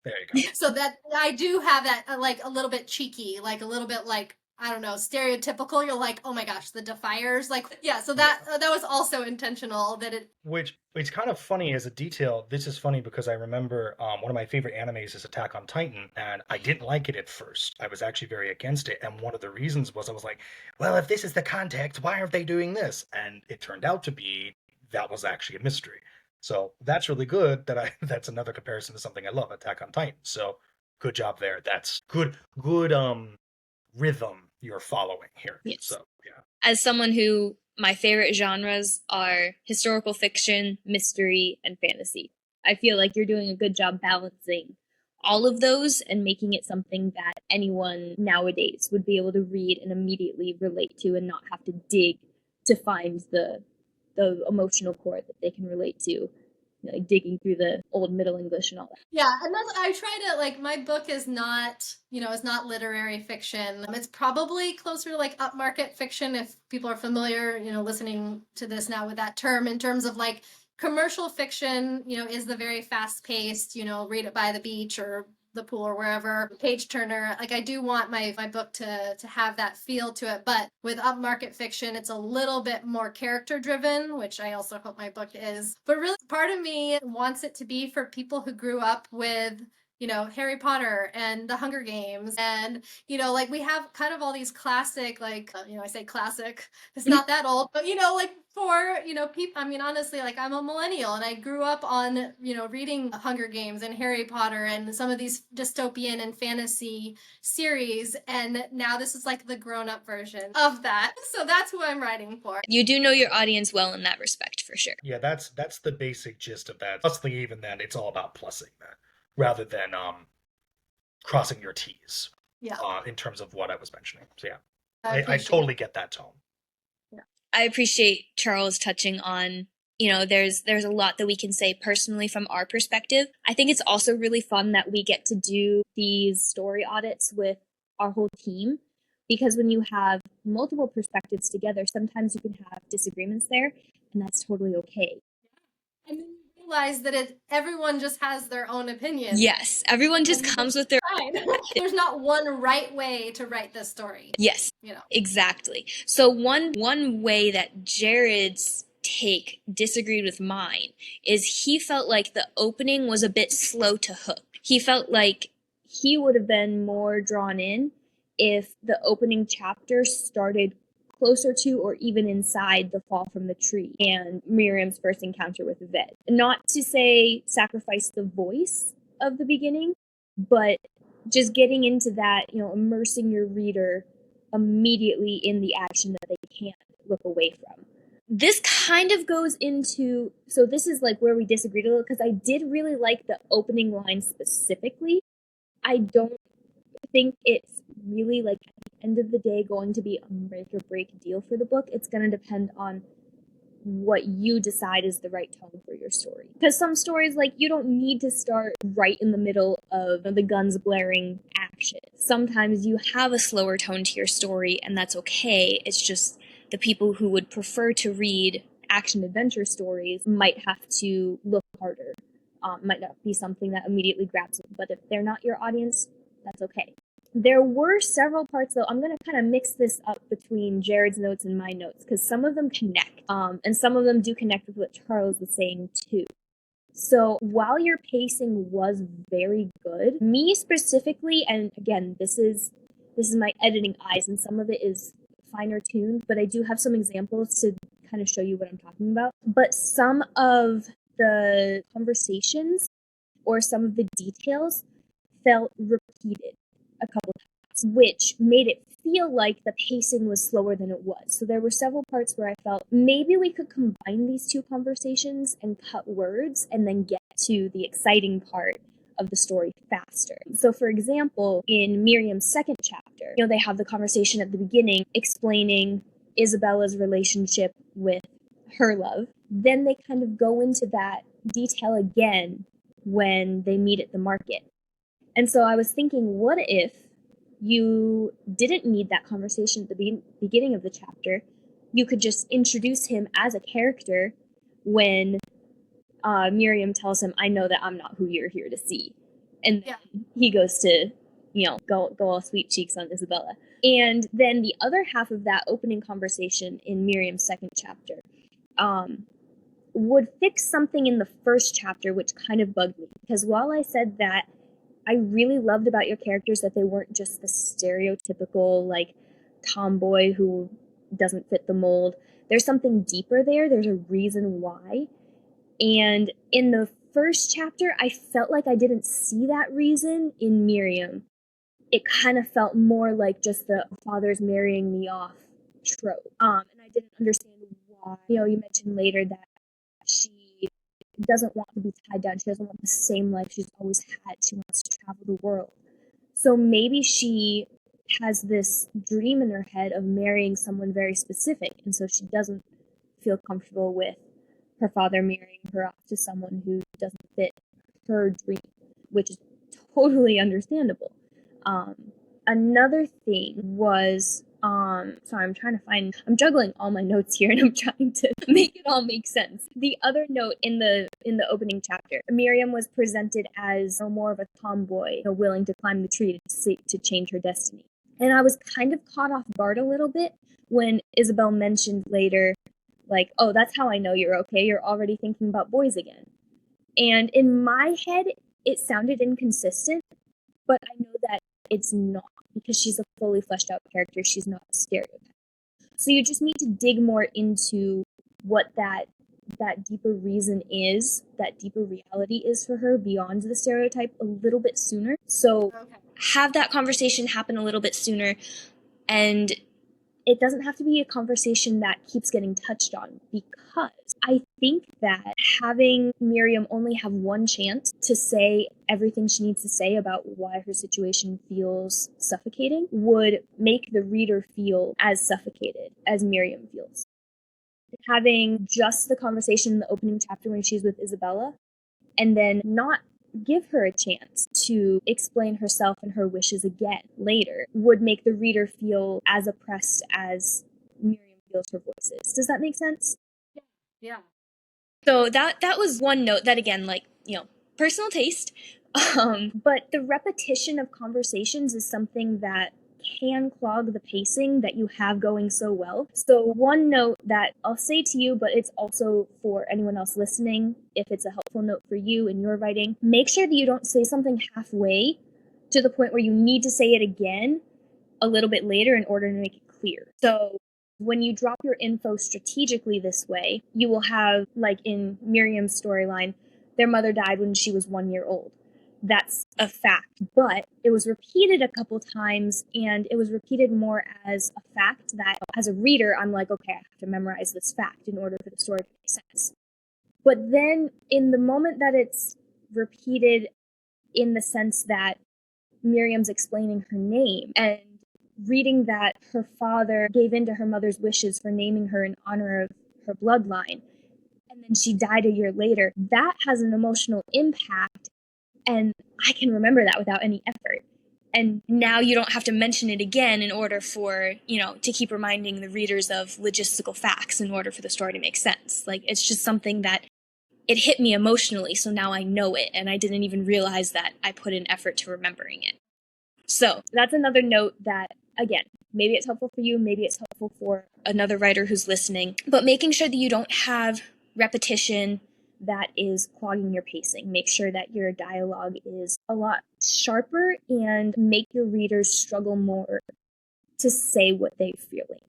there you go. So that I do have that like a little bit cheeky, like a little bit like, I don't know, stereotypical. You're like, oh my gosh, the Defiers, like, yeah. So that was also intentional. Which it's kind of funny as a detail. This is funny because I remember one of my favorite animes is Attack on Titan, and I didn't like it at first. I was actually very against it, and one of the reasons was I was like, well, if this is the context, why aren't they doing this? And it turned out to be that was actually a mystery. So that's really good. That's another comparison to something I love, Attack on Titan. So good job there. That's good rhythm you're following here. Yes. So yeah. As someone who my favorite genres are historical fiction, mystery, and fantasy, I feel like you're doing a good job balancing all of those and making it something that anyone nowadays would be able to read and immediately relate to and not have to dig to find the emotional core that they can relate to, like digging through the old Middle English and all that. Yeah, and I try to, like, my book is not, it's not literary fiction. It's probably closer to like upmarket fiction if people are familiar, listening to this now with that term, in terms of like commercial fiction, is the very fast paced, read it by the beach or the pool or wherever, page turner. Like, I do want my book to have that feel to it, but with upmarket fiction, it's a little bit more character driven, which I also hope my book is. But really, part of me wants it to be for people who grew up with Harry Potter and the Hunger Games. And, like, we have kind of all these classic, like, I say classic, it's not that old, but, like, for, people, I mean, honestly, like, I'm a millennial and I grew up on, reading Hunger Games and Harry Potter and some of these dystopian and fantasy series. And now this is like the grown-up version of that. So that's who I'm writing for. You do know your audience well in that respect, for sure. Yeah, that's the basic gist of that. Mostly even then, it's all about plussing that rather than crossing your T's. Yeah. In terms of what I was mentioning. So yeah, I totally get that tone. Yeah. I appreciate Charles touching on, there's a lot that we can say personally from our perspective. I think it's also really fun that we get to do these story audits with our whole team, because when you have multiple perspectives together, sometimes you can have disagreements there, and that's totally okay. And then you realize that everyone just has their own opinion. Yes, everyone just comes with their There's not one right way to write this story. Yes, exactly. So one way that Jared's take disagreed with mine is he felt like the opening was a bit slow to hook. He felt like he would have been more drawn in if the opening chapter started closer to or even inside the fall from the tree and Miriam's first encounter with Ved. Not to say sacrifice the voice of the beginning, but just getting into that, immersing your reader immediately in the action that they can't look away from. This kind of goes into, so this is like where we disagreed a little, because I did really like the opening line specifically. I don't think it's really, like, at the end of the day going to be a make or break deal for the book. It's going to depend on what you decide is the right tone for your story. Because some stories, like, you don't need to start right in the middle of the guns blaring action. Sometimes you have a slower tone to your story, and that's okay. It's just the people who would prefer to read action adventure stories might have to look harder might not be something that immediately grabs them. But if they're not your audience, that's okay. There were several parts, though. I'm going to kind of mix this up between Jared's notes and my notes, because some of them connect, and some of them do connect with what Charles was saying, too. So while your pacing was very good, me specifically, and again, this is my editing eyes, and some of it is finer tuned, but I do have some examples to kind of show you what I'm talking about. But some of the conversations or some of the details felt repeated a couple times, which made it feel like the pacing was slower than it was. So there were several parts where I felt maybe we could combine these two conversations and cut words and then get to the exciting part of the story faster. So for example, in Miriam's second chapter, they have the conversation at the beginning explaining Isabella's relationship with her love. Then they kind of go into that detail again when they meet at the market. And so I was thinking, what if you didn't need that conversation at the beginning of the chapter? You could just introduce him as a character when Miriam tells him, I know that I'm not who you're here to see. And then he goes to, go all sweet cheeks on Isabella. And then the other half of that opening conversation in Miriam's second chapter would fix something in the first chapter, which kind of bugged me. Because while I said that I really loved about your characters that they weren't just the stereotypical, tomboy who doesn't fit the mold, there's something deeper there. There's a reason why. And in the first chapter, I felt like I didn't see that reason in Miriam. It kind of felt more like just the father's marrying me off trope. And I didn't understand why. You mentioned later that she doesn't want to be tied down. She doesn't want the same life she's always had. She wants to travel the world. So maybe she has this dream in her head of marrying someone very specific, and so she doesn't feel comfortable with her father marrying her off to someone who doesn't fit her dream, which is totally understandable. Another thing was, sorry, I'm juggling all my notes here and I'm trying to make it all make sense. The other note in the opening chapter, Miriam was presented as more of a tomboy, willing to climb the tree to change her destiny. And I was kind of caught off guard a little bit when Isabel mentioned later, oh, that's how I know you're okay. You're already thinking about boys again. And in my head, it sounded inconsistent, but I know that it's not, because she's a fully fleshed out character. She's not a stereotype. So you just need to dig more into what that deeper reason is, that deeper reality is for her beyond the stereotype a little bit sooner. So have that conversation happen a little bit sooner, and it doesn't have to be a conversation that keeps getting touched on, because I think that having Miriam only have one chance to say everything she needs to say about why her situation feels suffocating would make the reader feel as suffocated as Miriam feels. Having just the conversation in the opening chapter when she's with Isabella, and then not give her a chance to explain herself and her wishes again later, would make the reader feel as oppressed as Miriam feels her voices. Does that make sense? Yeah. So that was one note that, again, personal taste. But the repetition of conversations is something that can clog the pacing that you have going so well. So one note that I'll say to you, but it's also for anyone else listening, if it's a helpful note for you in your writing, make sure that you don't say something halfway to the point where you need to say it again a little bit later in order to make it clear. So when you drop your info strategically this way, you will have, like in Miriam's storyline, their mother died when she was 1 year old. That's a fact, but it was repeated a couple times, and it was repeated more as a fact that as a reader, I'm like, okay, I have to memorize this fact in order for the story to make sense. But then in the moment that it's repeated in the sense that Miriam's explaining her name and reading that her father gave in to her mother's wishes for naming her in honor of her bloodline, and then she died a year later, that has an emotional impact. And I can remember that without any effort. And now you don't have to mention it again in order for, to keep reminding the readers of logistical facts in order for the story to make sense. It's just something that it hit me emotionally, so now I know it, and I didn't even realize that I put in effort to remembering it. So that's another note that, again, maybe it's helpful for you, maybe it's helpful for another writer who's listening, but making sure that you don't have repetition that is clogging your pacing. Make sure that your dialogue is a lot sharper and make your readers struggle more to say what they're feeling.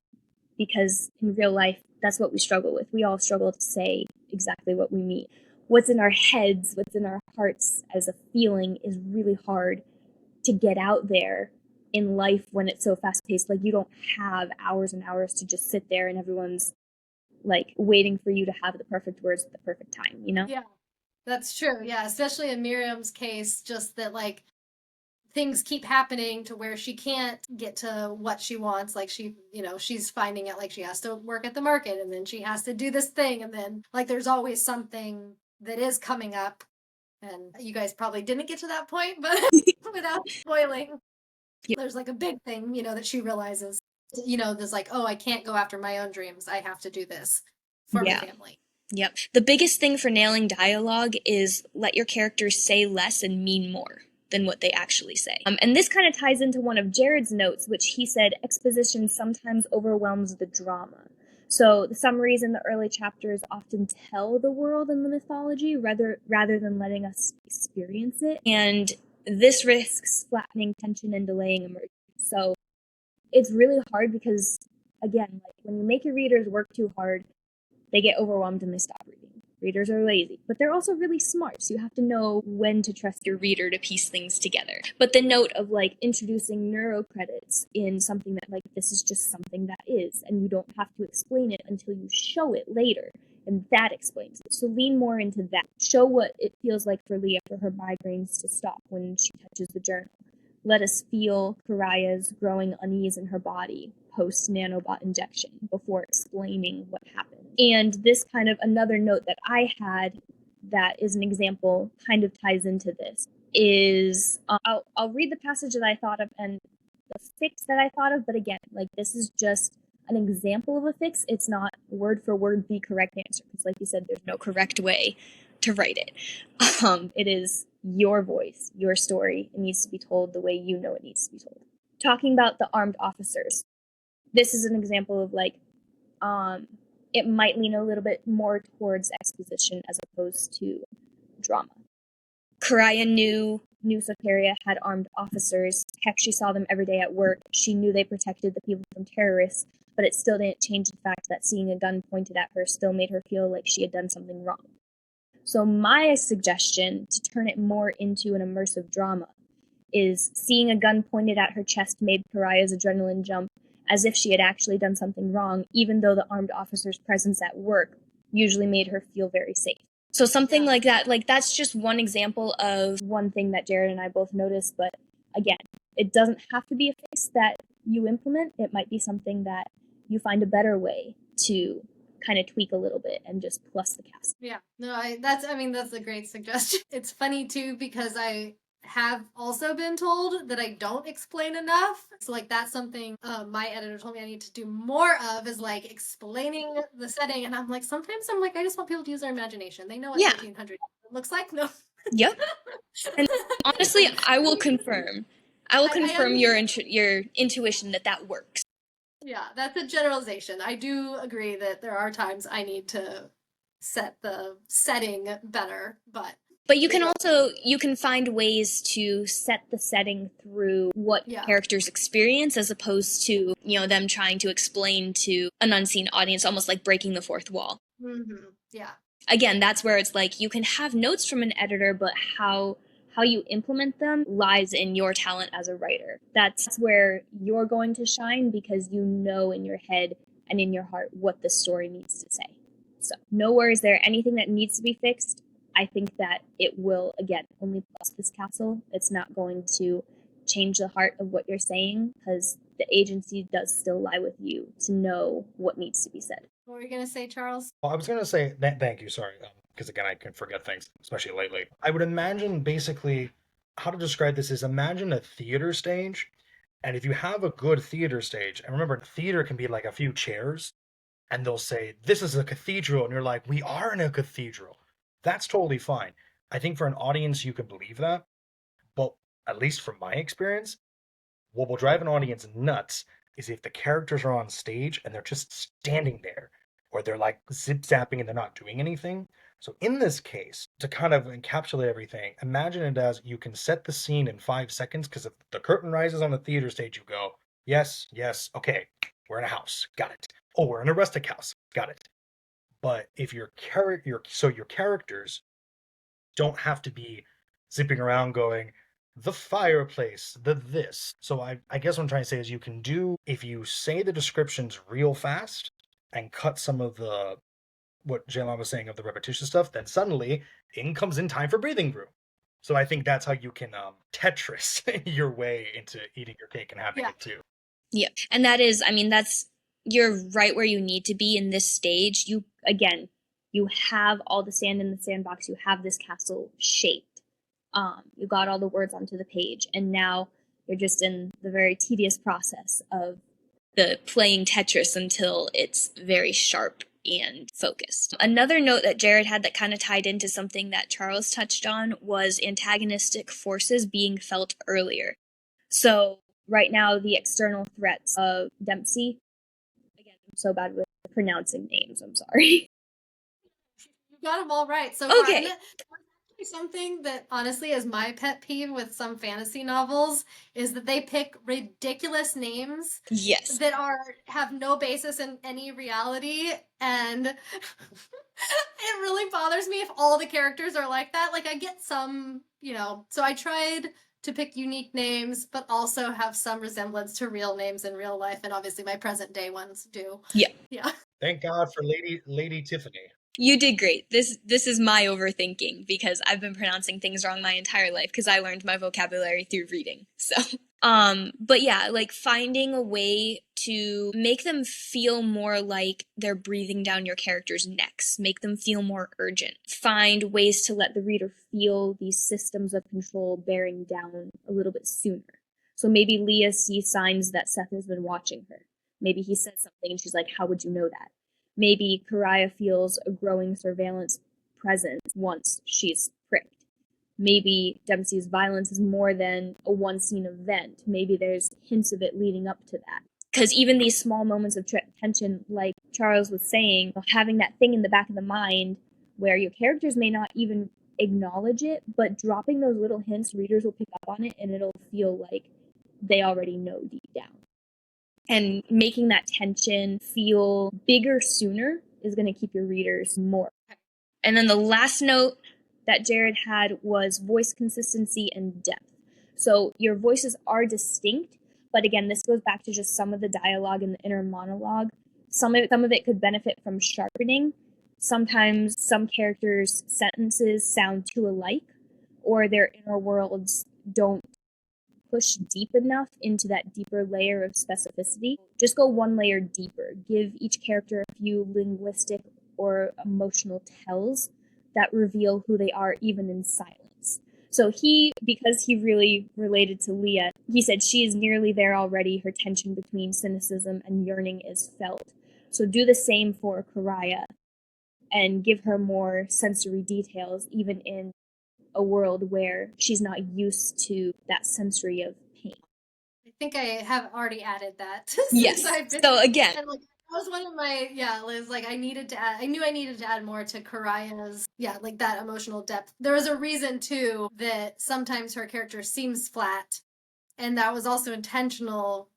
Because in real life, that's what we struggle with. We all struggle to say exactly what we mean. What's in our heads, what's in our hearts as a feeling is really hard to get out there in life when it's so fast paced. Like, you don't have hours and hours to just sit there and everyone's like waiting for you to have the perfect words at the perfect time, you know? Yeah, that's true. Yeah, especially in Miriam's case, just that like things keep happening to where she can't get to what she wants. Like she's finding it like she has to work at the market and then she has to do this thing. And then like there's always something that is coming up. And you guys probably didn't get to that point, but without spoiling, there's like a big thing, that she realizes, there's like, oh, I can't go after my own dreams. I have to do this for my family. Yep. The biggest thing for nailing dialogue is let your characters say less and mean more than what they actually say. And this kind of ties into one of Jared's notes, which he said exposition sometimes overwhelms the drama. So the summaries in the early chapters often tell the world and the mythology rather than letting us experience it. And this risks flattening tension and delaying immersion. So it's really hard because, again, like when you make your readers work too hard, they get overwhelmed and they stop reading. Readers are lazy, but they're also really smart, so you have to know when to trust your reader to piece things together. But the note of like introducing neuro credits in something that like this is just something that is, and you don't have to explain it until you show it later, and that explains it. So lean more into that. Show what it feels like for Leah for her migraines to stop when she touches the journal. Let us feel Karaya's growing unease in her body post-nanobot injection before explaining what happened. And this kind of another note that I had that is an example kind of ties into this is I'll read the passage that I thought of and the fix that I thought of, but again, like this is just an example of a fix. It's not word for word the correct answer because like you said, there's no correct way to write it. It is your voice, your story. It needs to be told the way you know it needs to be told. Talking about the armed officers, this is an example of like, it might lean a little bit more towards exposition as opposed to drama. Karaya knew Soteria had armed officers. Heck, she saw them every day at work. She knew they protected the people from terrorists, but it still didn't change the fact that seeing a gun pointed at her still made her feel like she had done something wrong. So my suggestion to turn it more into an immersive drama is seeing a gun pointed at her chest made Karaya's adrenaline jump as if she had actually done something wrong, even though the armed officer's presence at work usually made her feel very safe. So something like that, like that's just one example of one thing that Jared and I both noticed, but again, it doesn't have to be a fix that you implement. It might be something that you find a better way to kind of tweak a little bit and just plus the cast. Yeah, no, that's a great suggestion. It's funny too because I have also been told that I don't explain enough. So like that's something my editor told me I need to do more of is like explaining the setting. And I'm like, sometimes I'm like, I just want people to use their imagination. They know what 1300 looks like. No. Yep. And honestly, I will confirm. Your intuition that works. Yeah, that's a generalization. I do agree that there are times I need to set the setting better, but you can find ways to set the setting through what characters experience as opposed to, them trying to explain to an unseen audience, almost like breaking the fourth wall. Mm-hmm. Yeah. Again, that's where it's like you can have notes from an editor, but how you implement them lies in your talent as a writer. That's where you're going to shine because you know in your head and in your heart what the story needs to say. So no worries there. Anything that needs to be fixed, I think that it will, again, only plus this castle. It's not going to change the heart of what you're saying because the agency does still lie with you to know what needs to be said. What were you going to say, Charles? Well, I was going to say, thank you, sorry, because again, I can forget things, especially lately. I would imagine basically how to describe this is imagine a theater stage. And if you have a good theater stage, and remember, theater can be like a few chairs, and they'll say, this is a cathedral. And you're like, we are in a cathedral. That's totally fine. I think for an audience, you can believe that. But at least from my experience, what will drive an audience nuts is if the characters are on stage and they're just standing there, or they're like zip zapping and they're not doing anything. So in this case, to kind of encapsulate everything, imagine it as you can set the scene in 5 seconds, because if the curtain rises on the theater stage, you go, yes, yes, okay, we're in a house, got it. Oh, we're in a rustic house, got it. But if your characters don't have to be zipping around going, the fireplace, the this. So I guess what I'm trying to say is you can do, if you say the descriptions real fast and cut some of the, what Jalen was saying of the repetitious stuff, then suddenly in comes in time for breathing room. So I think that's how you can Tetris your way into eating your cake and having Yeah. it too. Yeah. And that is, I mean, you're right where you need to be in this stage. You have all the sand in the sandbox. You have this castle shaped. You got all the words onto the page. And now you're just in the very tedious process of the playing Tetris until it's very sharp and focused. Another note that Jared had that kind of tied into something that Charles touched on was antagonistic forces being felt earlier. So right now, the external threats of Dempsey, again, I'm so bad with pronouncing names, I'm sorry. You got them all right so far. Okay. And something that honestly is my pet peeve with some fantasy novels is that they pick ridiculous names Yes. that have no basis in any reality, and it really bothers me if all the characters are like that. Like, I get some, so I tried to pick unique names but also have some resemblance to real names in real life, and obviously my present day ones do. Yeah. Thank God for Lady Tiffany. You did great. This is my overthinking because I've been pronouncing things wrong my entire life because I learned my vocabulary through reading. So, but yeah, like finding a way to make them feel more like they're breathing down your characters' necks, make them feel more urgent. Find ways to let the reader feel these systems of control bearing down a little bit sooner. So maybe Leah sees signs that Seth has been watching her. Maybe he says something and she's like, "How would you know that?" Maybe Karaya feels a growing surveillance presence once she's pricked. Maybe Dempsey's violence is more than a one-scene event. Maybe there's hints of it leading up to that. Because even these small moments of tension, like Charles was saying, having that thing in the back of the mind where your characters may not even acknowledge it, but dropping those little hints, readers will pick up on it and it'll feel like they already know deep down. And making that tension feel bigger sooner is going to keep your readers more. And then the last note that Jared had was voice consistency and depth. So your voices are distinct, but again, this goes back to just some of the dialogue in the inner monologue. Some of it could benefit from sharpening. Sometimes some characters' sentences sound too alike, or their inner worlds don't push deep enough into that deeper layer of specificity. Just go one layer deeper. Give each character a few linguistic or emotional tells that reveal who they are even in silence. So because he really related to Leah, he said she is nearly there already. Her tension between cynicism and yearning is felt. So do the same for Karaya and give her more sensory details, even in a world where she's not used to that sensory of pain. I think I have already added that. Yes. So again, and that was one of my Liz, like I knew I needed to add more to Karaya's like that emotional depth. There was a reason too that sometimes her character seems flat, and that was also intentional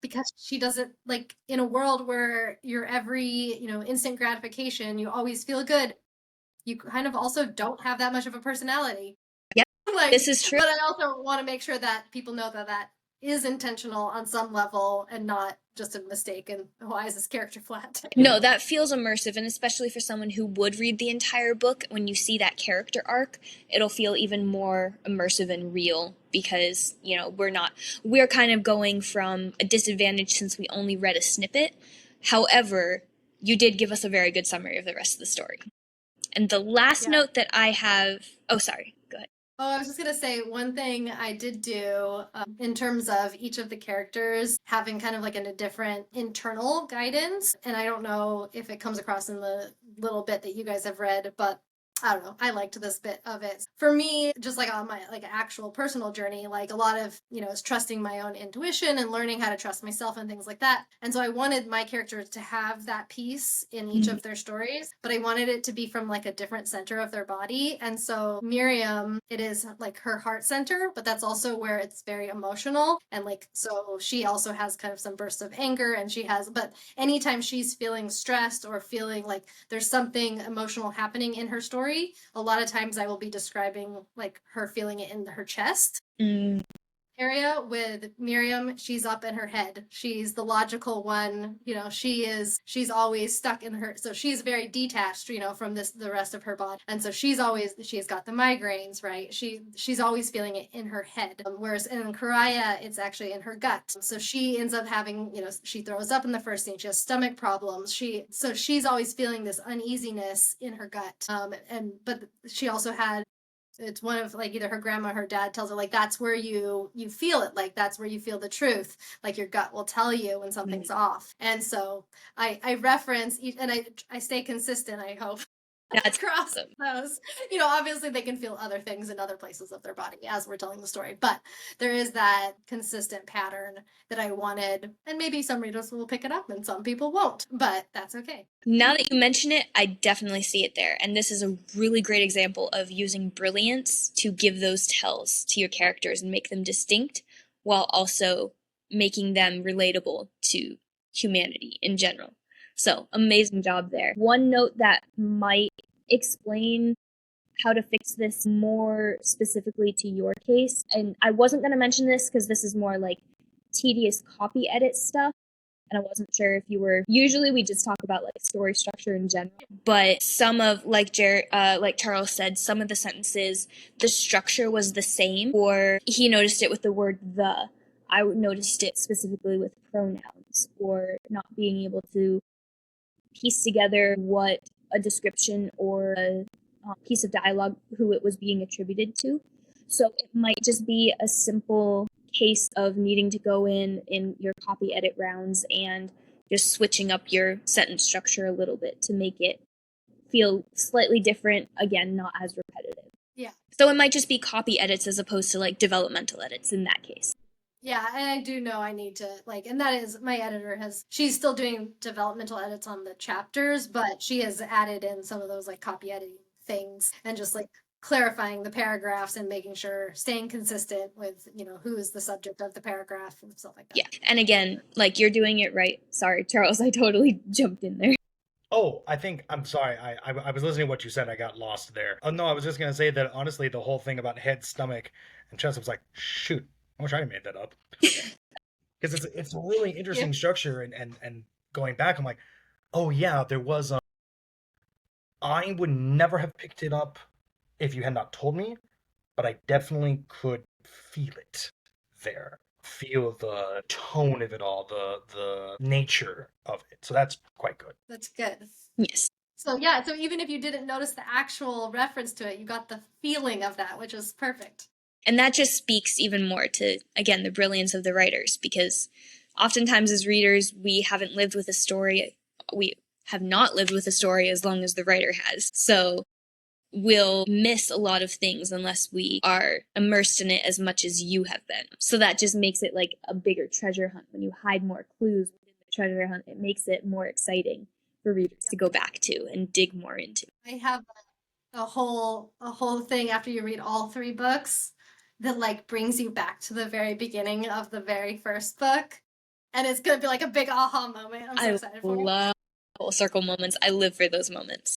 because she doesn't, like, in a world where you're every instant gratification, you always feel good, you kind of also don't have that much of a personality. Yep. Like, this is true. But I also want to make sure that people know that is intentional on some level and not just a mistake. And why is this character flat? No, that feels immersive, and especially for someone who would read the entire book, when you see that character arc, it'll feel even more immersive and real because, we're kind of going from a disadvantage since we only read a snippet. However, you did give us a very good summary of the rest of the story. And the last note that I have, sorry, go ahead. Oh, I was just going to say one thing I did do in terms of each of the characters having kind of like a different internal guidance. And I don't know if it comes across in the little bit that you guys have read, but I don't know. I liked this bit of it. For me, just like on my like actual personal journey, like a lot of, is trusting my own intuition and learning how to trust myself and things like that. And so I wanted my characters to have that piece in each of their stories, but I wanted it to be from like a different center of their body. And so Miriam, it is like her heart center, but that's also where it's very emotional. And like, so she also has kind of some bursts of anger and but anytime she's feeling stressed or feeling like there's something emotional happening in her story, a lot of times I will be describing like her feeling it in her chest area. With Miriam, she's up in her head. She's the logical one. She's always stuck in her, so she's very detached, from the rest of her body. And so she's got the migraines, right? She's always feeling it in her head. Whereas in Karaya, it's actually in her gut. So she ends up having, she throws up in the first scene. She has stomach problems. So she's always feeling this uneasiness in her gut. But she also had, it's one of like either her grandma or her dad tells her like that's where you feel it, like that's where you feel the truth, like your gut will tell you when something's off. And so I reference and I stay consistent, I hope. That's Across awesome. those, obviously they can feel other things in other places of their body as we're telling the story, but there is that consistent pattern that I wanted, and maybe some readers will pick it up and some people won't, but that's okay. Now that you mention it, I definitely see it there. And this is a really great example of using brilliance to give those tells to your characters and make them distinct while also making them relatable to humanity in general. So, amazing job there. One note that might explain how to fix this more specifically to your case, and I wasn't going to mention this because this is more like tedious copy edit stuff, and I wasn't sure if you were. Usually, we just talk about like story structure in general, but some of like Charles said, some of the sentences, the structure was the same, or he noticed it with the word the. I noticed it specifically with pronouns, or not being able to piece together what a description or a piece of dialogue, who it was being attributed to. So it might just be a simple case of needing to go in your copy edit rounds and just switching up your sentence structure a little bit to make it feel slightly different, again, not as repetitive. Yeah. So it might just be copy edits as opposed to like developmental edits in that case. Yeah, and I do know I need to and that is my editor she's still doing developmental edits on the chapters, but she has added in some of those like copy editing things and just like clarifying the paragraphs and making sure staying consistent with, who is the subject of the paragraph and stuff like that. Yeah. And again, like you're doing it right. Sorry, Charles, I totally jumped in there. Oh, I'm sorry. I was listening to what you said. I got lost there. Oh, no, I was just going to say that honestly, the whole thing about head, stomach, and chest was like, shoot, I wish I made that up. Because it's a really interesting structure. And going back, I'm like, oh, yeah, there was. I would never have picked it up if you had not told me, but I definitely could feel it there. Feel the tone of it all, the nature of it. So that's quite good. That's good. Yes. So yeah, so even if you didn't notice the actual reference to it, you got the feeling of that, which is perfect. And that just speaks even more to, again, the brilliance of the writers, because oftentimes as readers, we haven't lived with a story. We have not lived with a story as long as the writer has. So we'll miss a lot of things unless we are immersed in it as much as you have been. So that just makes it like a bigger treasure hunt. When you hide more clues within the treasure hunt, it makes it more exciting for readers to go back to and dig more into. I have a whole thing after you read all 3 books that like brings you back to the very beginning of the very first book, and it's gonna be like a big aha moment. I'm so excited for it. I love full circle moments. I live for those moments.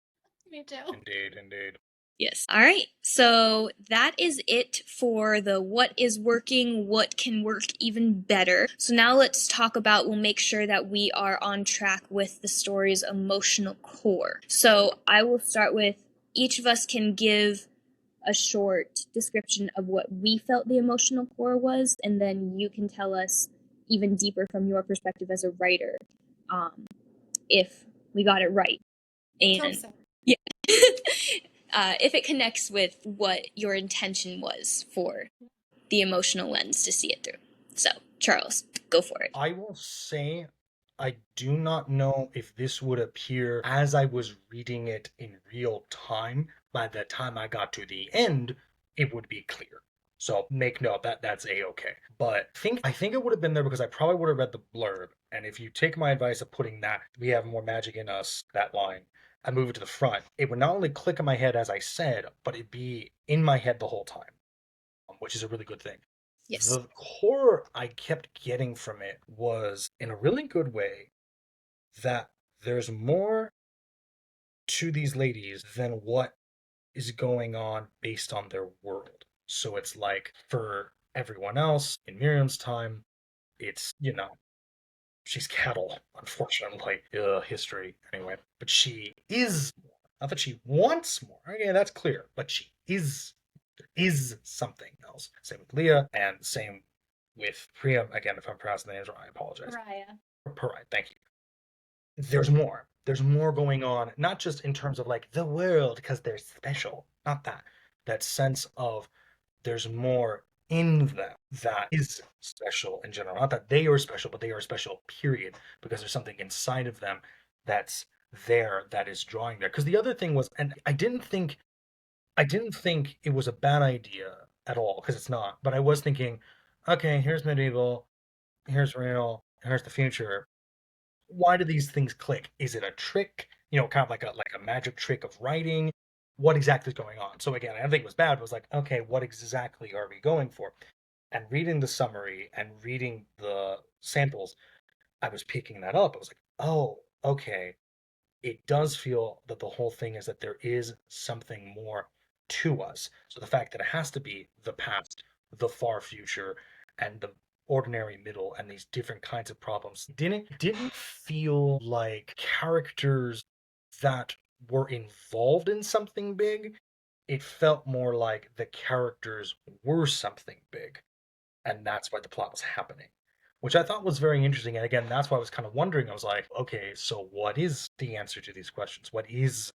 Me too. Indeed. Yes. All right. So that is it for the what is working, what can work even better. So now let's talk about, we'll make sure that we are on track with the story's emotional core. So I will start with, each of us can give a short description of what we felt the emotional core was, and then you can tell us even deeper from your perspective as a writer, if we got it right. And yeah. If it connects with what your intention was for the emotional lens to see it through. So, Charles, go for it. I will say I do not know if this would appear as I was reading it in real time. By the time I got to the end, it would be clear. So make note that that's a-okay. But I think it would have been there because I probably would have read the blurb. And if you take my advice of putting that "we have more magic in us," that line, I move it to the front, it would not only click in my head as I said, but it'd be in my head the whole time, which is a really good thing. Yes. The horror I kept getting from it was, in a really good way, that there's more to these ladies than what is going on based on their world. So it's like for everyone else in Miriam's time, it's, she's cattle, unfortunately. History, anyway. But she is more. Not that she wants more. Okay, that's clear. But she is. There is something else. Same with Leah, and same with Priya. Again, if I'm pronouncing the names wrong, I apologize. Raya. Pariah, thank you. There's more. There's more going on, not just in terms of like the world because they're special. Not that. That sense of there's more in them that is special in general. Not that they are special, but they are special, period. Because there's something inside of them that's there that is drawing there. Because the other thing was, and I didn't think it was a bad idea at all, because it's not. But I was thinking, okay, here's medieval, here's real, here's the future. Why do these things click? Is it a trick? Kind of like a magic trick of writing? What exactly is going on? So again, I don't think it was bad. It was like, okay, what exactly are we going for? And reading the summary and reading the samples, I was picking that up. I was like, oh, okay. It does feel that the whole thing is that there is something more to us. So the fact that it has to be the past, the far future, and the ordinary middle, and these different kinds of problems didn't feel like characters that were involved in something big. It felt more like the characters were something big, and that's why the plot was happening, which I thought was very interesting. And again, that's why I was kind of wondering. I was like, okay, so what is the answer to these questions? What is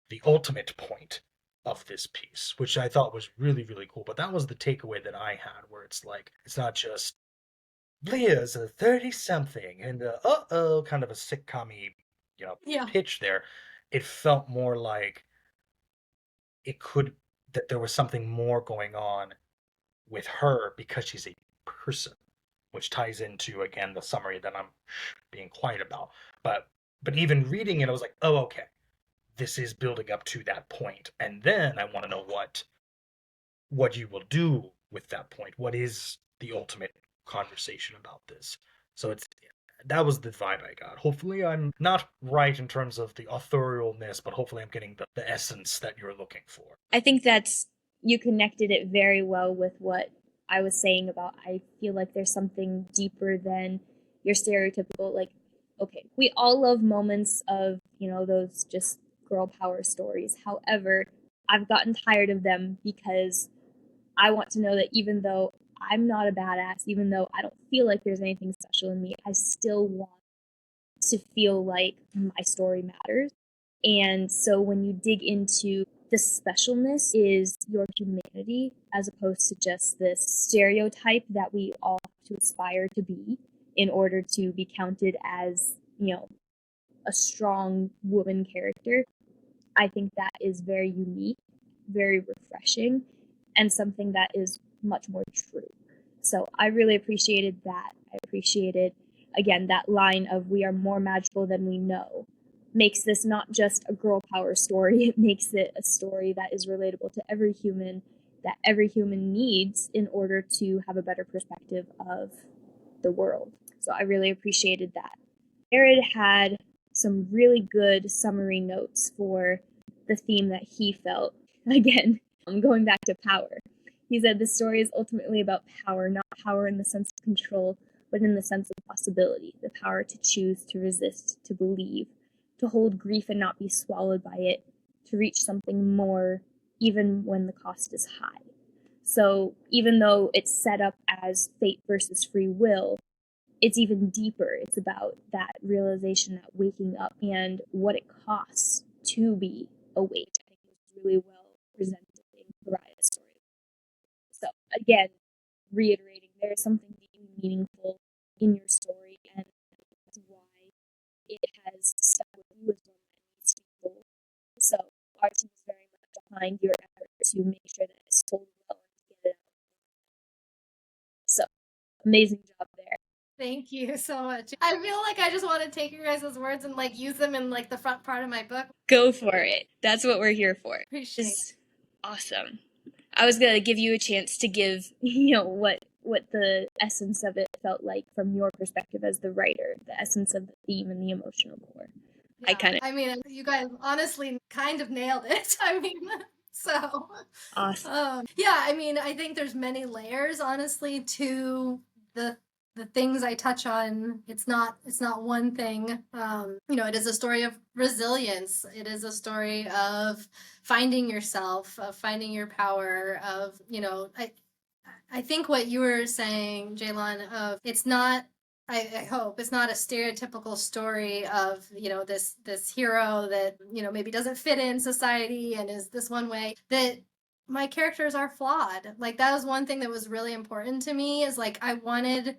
the ultimate point of this piece? Which I thought was really, really cool. But that was the takeaway that I had, where it's like, it's not just Leah's a 30 something and uh-oh kind of a sitcom-y, Yeah. pitch there. It felt more like it could, that there was something more going on with her because she's a person, which ties into again the summary that I'm being quiet about. But even reading it, I was like, oh, okay, this is building up to that point, and then I want to know what you will do with that point. What is the ultimate conversation about this? So that was the vibe I got. Hopefully, I'm not right in terms of the authorialness, but hopefully, I'm getting the essence that you're looking for. I think that's you connected it very well with what I was saying about I feel like there's something deeper than your stereotypical like okay, we all love moments of, those just girl power stories. However, I've gotten tired of them because I want to know that even though I'm not a badass, even though I don't feel like there's anything special in me, I still want to feel like my story matters. And so when you dig into the specialness is your humanity as opposed to just this stereotype that we all have to aspire to be in order to be counted as, a strong woman character. I think that is very unique, very refreshing, and something that is much more true. So I really appreciated that. I appreciated, again, that line of we are more magical than we know. Makes this not just a girl power story, it makes it a story that is relatable to every human, that every human needs in order to have a better perspective of the world. So I really appreciated that. Jared had some really good summary notes for the theme that he felt. Again, I'm going back to power. He said the story is ultimately about power, not power in the sense of control, but in the sense of possibility, the power to choose, to resist, to believe, to hold grief and not be swallowed by it, to reach something more, even when the cost is high. So even though it's set up as fate versus free will, it's even deeper. It's about that realization, that waking up, and what it costs to be awake. I think it was really well presented in Pariah's story. So again, reiterating, there is something deeply meaningful in your story, and that's why has stuck with you is one that needs to be told. So our team is very much behind your effort to make sure that it's told well and get it out. So amazing job there. Thank you so much. I feel like I just want to take your guys' words and like use them in like the front part of my book. Go for it. That's what we're here for. Appreciate it. It's awesome. I was gonna give you a chance to give, what the essence of it felt like from your perspective as the writer, the essence of the theme and the emotional core. I mean, you guys honestly kind of nailed it. I mean, so Awesome. yeah, I mean, I think there's many layers, honestly, to the things I touch on. It's not one thing. It is a story of resilience. It is a story of finding yourself, of finding your power, of, I think what you were saying, Jaylon, of it's not, I hope it's not a stereotypical story of, this hero that, maybe doesn't fit in society and is this one way, that my characters are flawed. Like that was one thing that was really important to me, is like I wanted,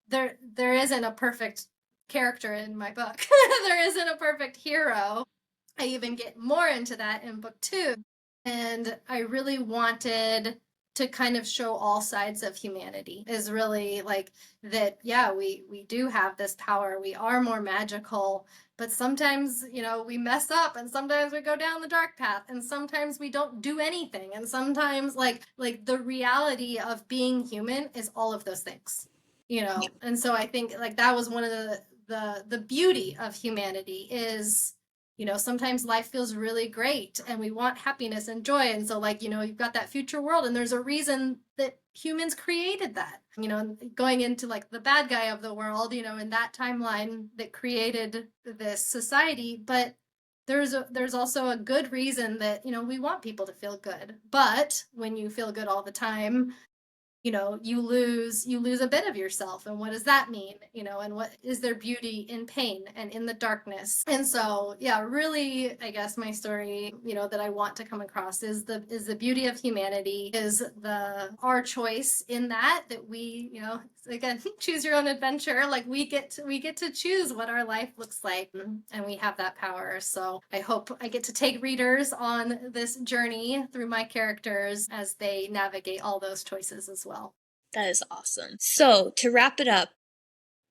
there isn't a perfect character in my book. There isn't a perfect hero. I even get more into that in book 2. And I really wanted to kind of show all sides of humanity, is really like that. Yeah, we do have this power. We are more magical, but sometimes, we mess up, and sometimes we go down the dark path, and sometimes we don't do anything. And sometimes like the reality of being human is all of those things, And so I think like that was one of the beauty of humanity is, sometimes life feels really great and we want happiness and joy. And so like, you've got that future world, and there's a reason that humans created that, going into like the bad guy of the world, in that timeline that created this society. But there's also a good reason that, we want people to feel good. But when you feel good all the time, you lose a bit of yourself. And what does that mean? And what is there beauty in pain and in the darkness? And so, yeah, really, I guess my story, that I want to come across is the beauty of humanity, is our choice in that we, again, choose your own adventure. Like we get to choose what our life looks like, and we have that power. So I hope I get to take readers on this journey through my characters as they navigate all those choices as well. That is awesome. So to wrap it up,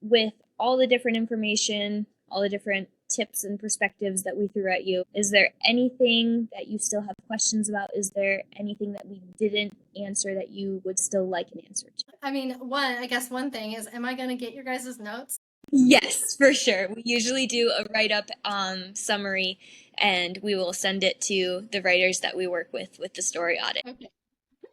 with all the different information, all the different tips and perspectives that we threw at you, is there anything that you still have questions about? Is there anything that we didn't answer that you would still like an answer to? I mean, one thing is, am I going to get your guys' notes? Yes, for sure. We usually do a write-up summary, and we will send it to the writers that we work with the story audit. Okay.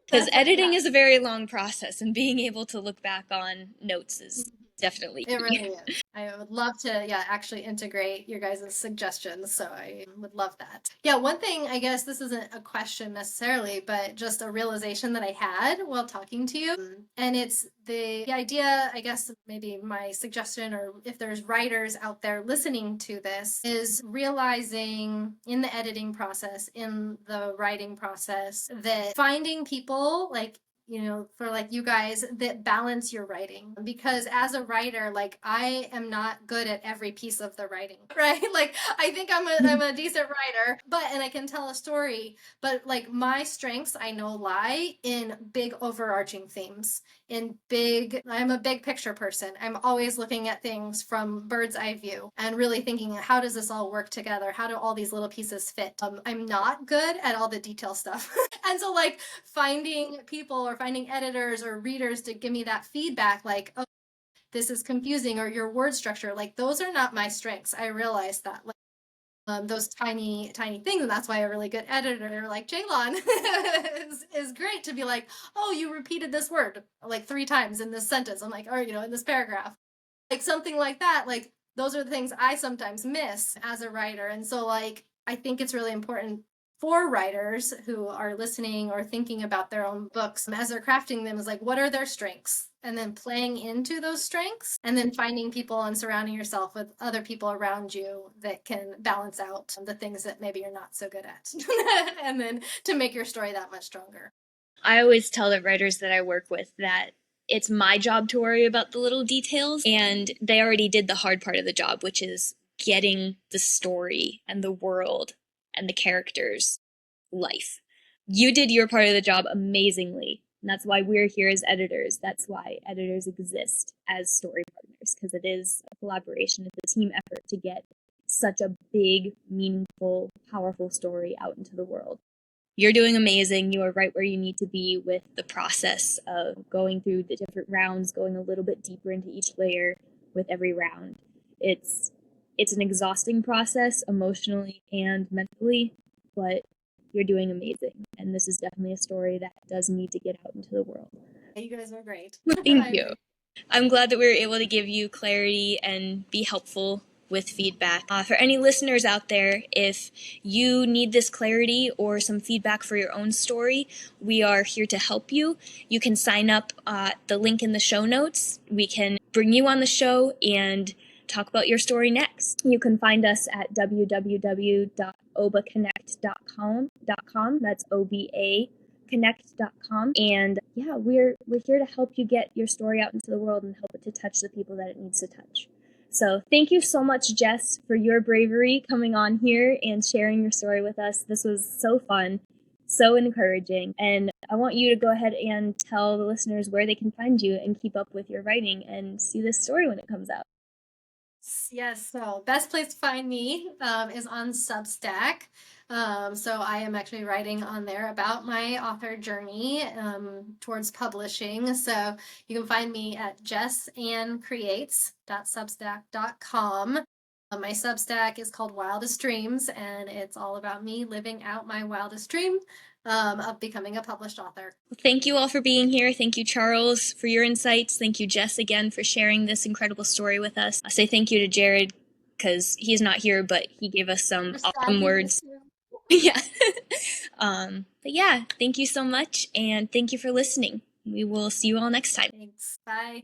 Because editing is a very long process, and being able to look back on notes is definitely key. It really is. I would love to, actually integrate your guys' suggestions. So I would love that. Yeah, one thing, I guess this isn't a question necessarily, but just a realization that I had while talking to you. And it's the idea, I guess maybe my suggestion, or if there's writers out there listening to this, is realizing in the editing process, in the writing process, that finding people like, for like you guys that balance your writing. Because as a writer, like I am not good at every piece of the writing, right? Like I think I'm a decent writer, and I can tell a story, but like my strengths I know lie in big overarching themes, I'm a big picture person. I'm always looking at things from bird's eye view and really thinking, how does this all work together? How do all these little pieces fit? I'm not good at all the detail stuff. And so like finding people or finding editors or readers to give me that feedback, like, oh, this is confusing, or your word structure, like those are not my strengths. I realized that, like, those tiny things, and that's why a really good editor like Jaylon is great to be like, oh, you repeated this word like 3 times in this sentence. I'm like, or in this paragraph, like something like that. Like those are the things I sometimes miss as a writer. And so like I think it's really important for writers who are listening or thinking about their own books as they're crafting them, is like, what are their strengths? And then playing into those strengths, and then finding people and surrounding yourself with other people around you that can balance out the things that maybe you're not so good at. And then to make your story that much stronger. I always tell the writers that I work with that it's my job to worry about the little details, and they already did the hard part of the job, which is getting the story and the world and the characters life. You did your part of the job amazingly. And that's why we're here as editors. That's why editors exist as story partners, because it is a collaboration. It's a team effort to get such a big, meaningful, powerful story out into the world. You're doing amazing. You are right where you need to be with the process of going through the different rounds, going a little bit deeper into each layer with every round. It's an exhausting process emotionally and mentally, but you're doing amazing. And this is definitely a story that does need to get out into the world. You guys are great. Thank you. I'm glad that we were able to give you clarity and be helpful with feedback. For any listeners out there, if you need this clarity or some feedback for your own story, we are here to help you. You can sign up the link in the show notes. We can bring you on the show and talk about your story next. You can find us at www.obaconnect.com. That's OBA connect.com. And yeah, we're here to help you get your story out into the world and help it to touch the people that it needs to touch. So thank you so much, Jess, for your bravery coming on here and sharing your story with us. This was so fun, so encouraging. And I want you to go ahead and tell the listeners where they can find you and keep up with your writing and see this story when it comes out. Yes, so best place to find me is on Substack. So I am actually writing on there about my author journey towards publishing. So you can find me at jessannecreates.substack.com. My Substack is called Wildest Dreams, and it's all about me living out my wildest dream of becoming a published author. Thank you all for being here. Thank you, Charles, for your insights. Thank you, Jess, again, for sharing this incredible story with us. I say thank you to Jared, because he's not here, but he gave us some awesome words. Yeah. But yeah, thank you so much, and thank you for listening. We will see you all next time. Thanks. Bye.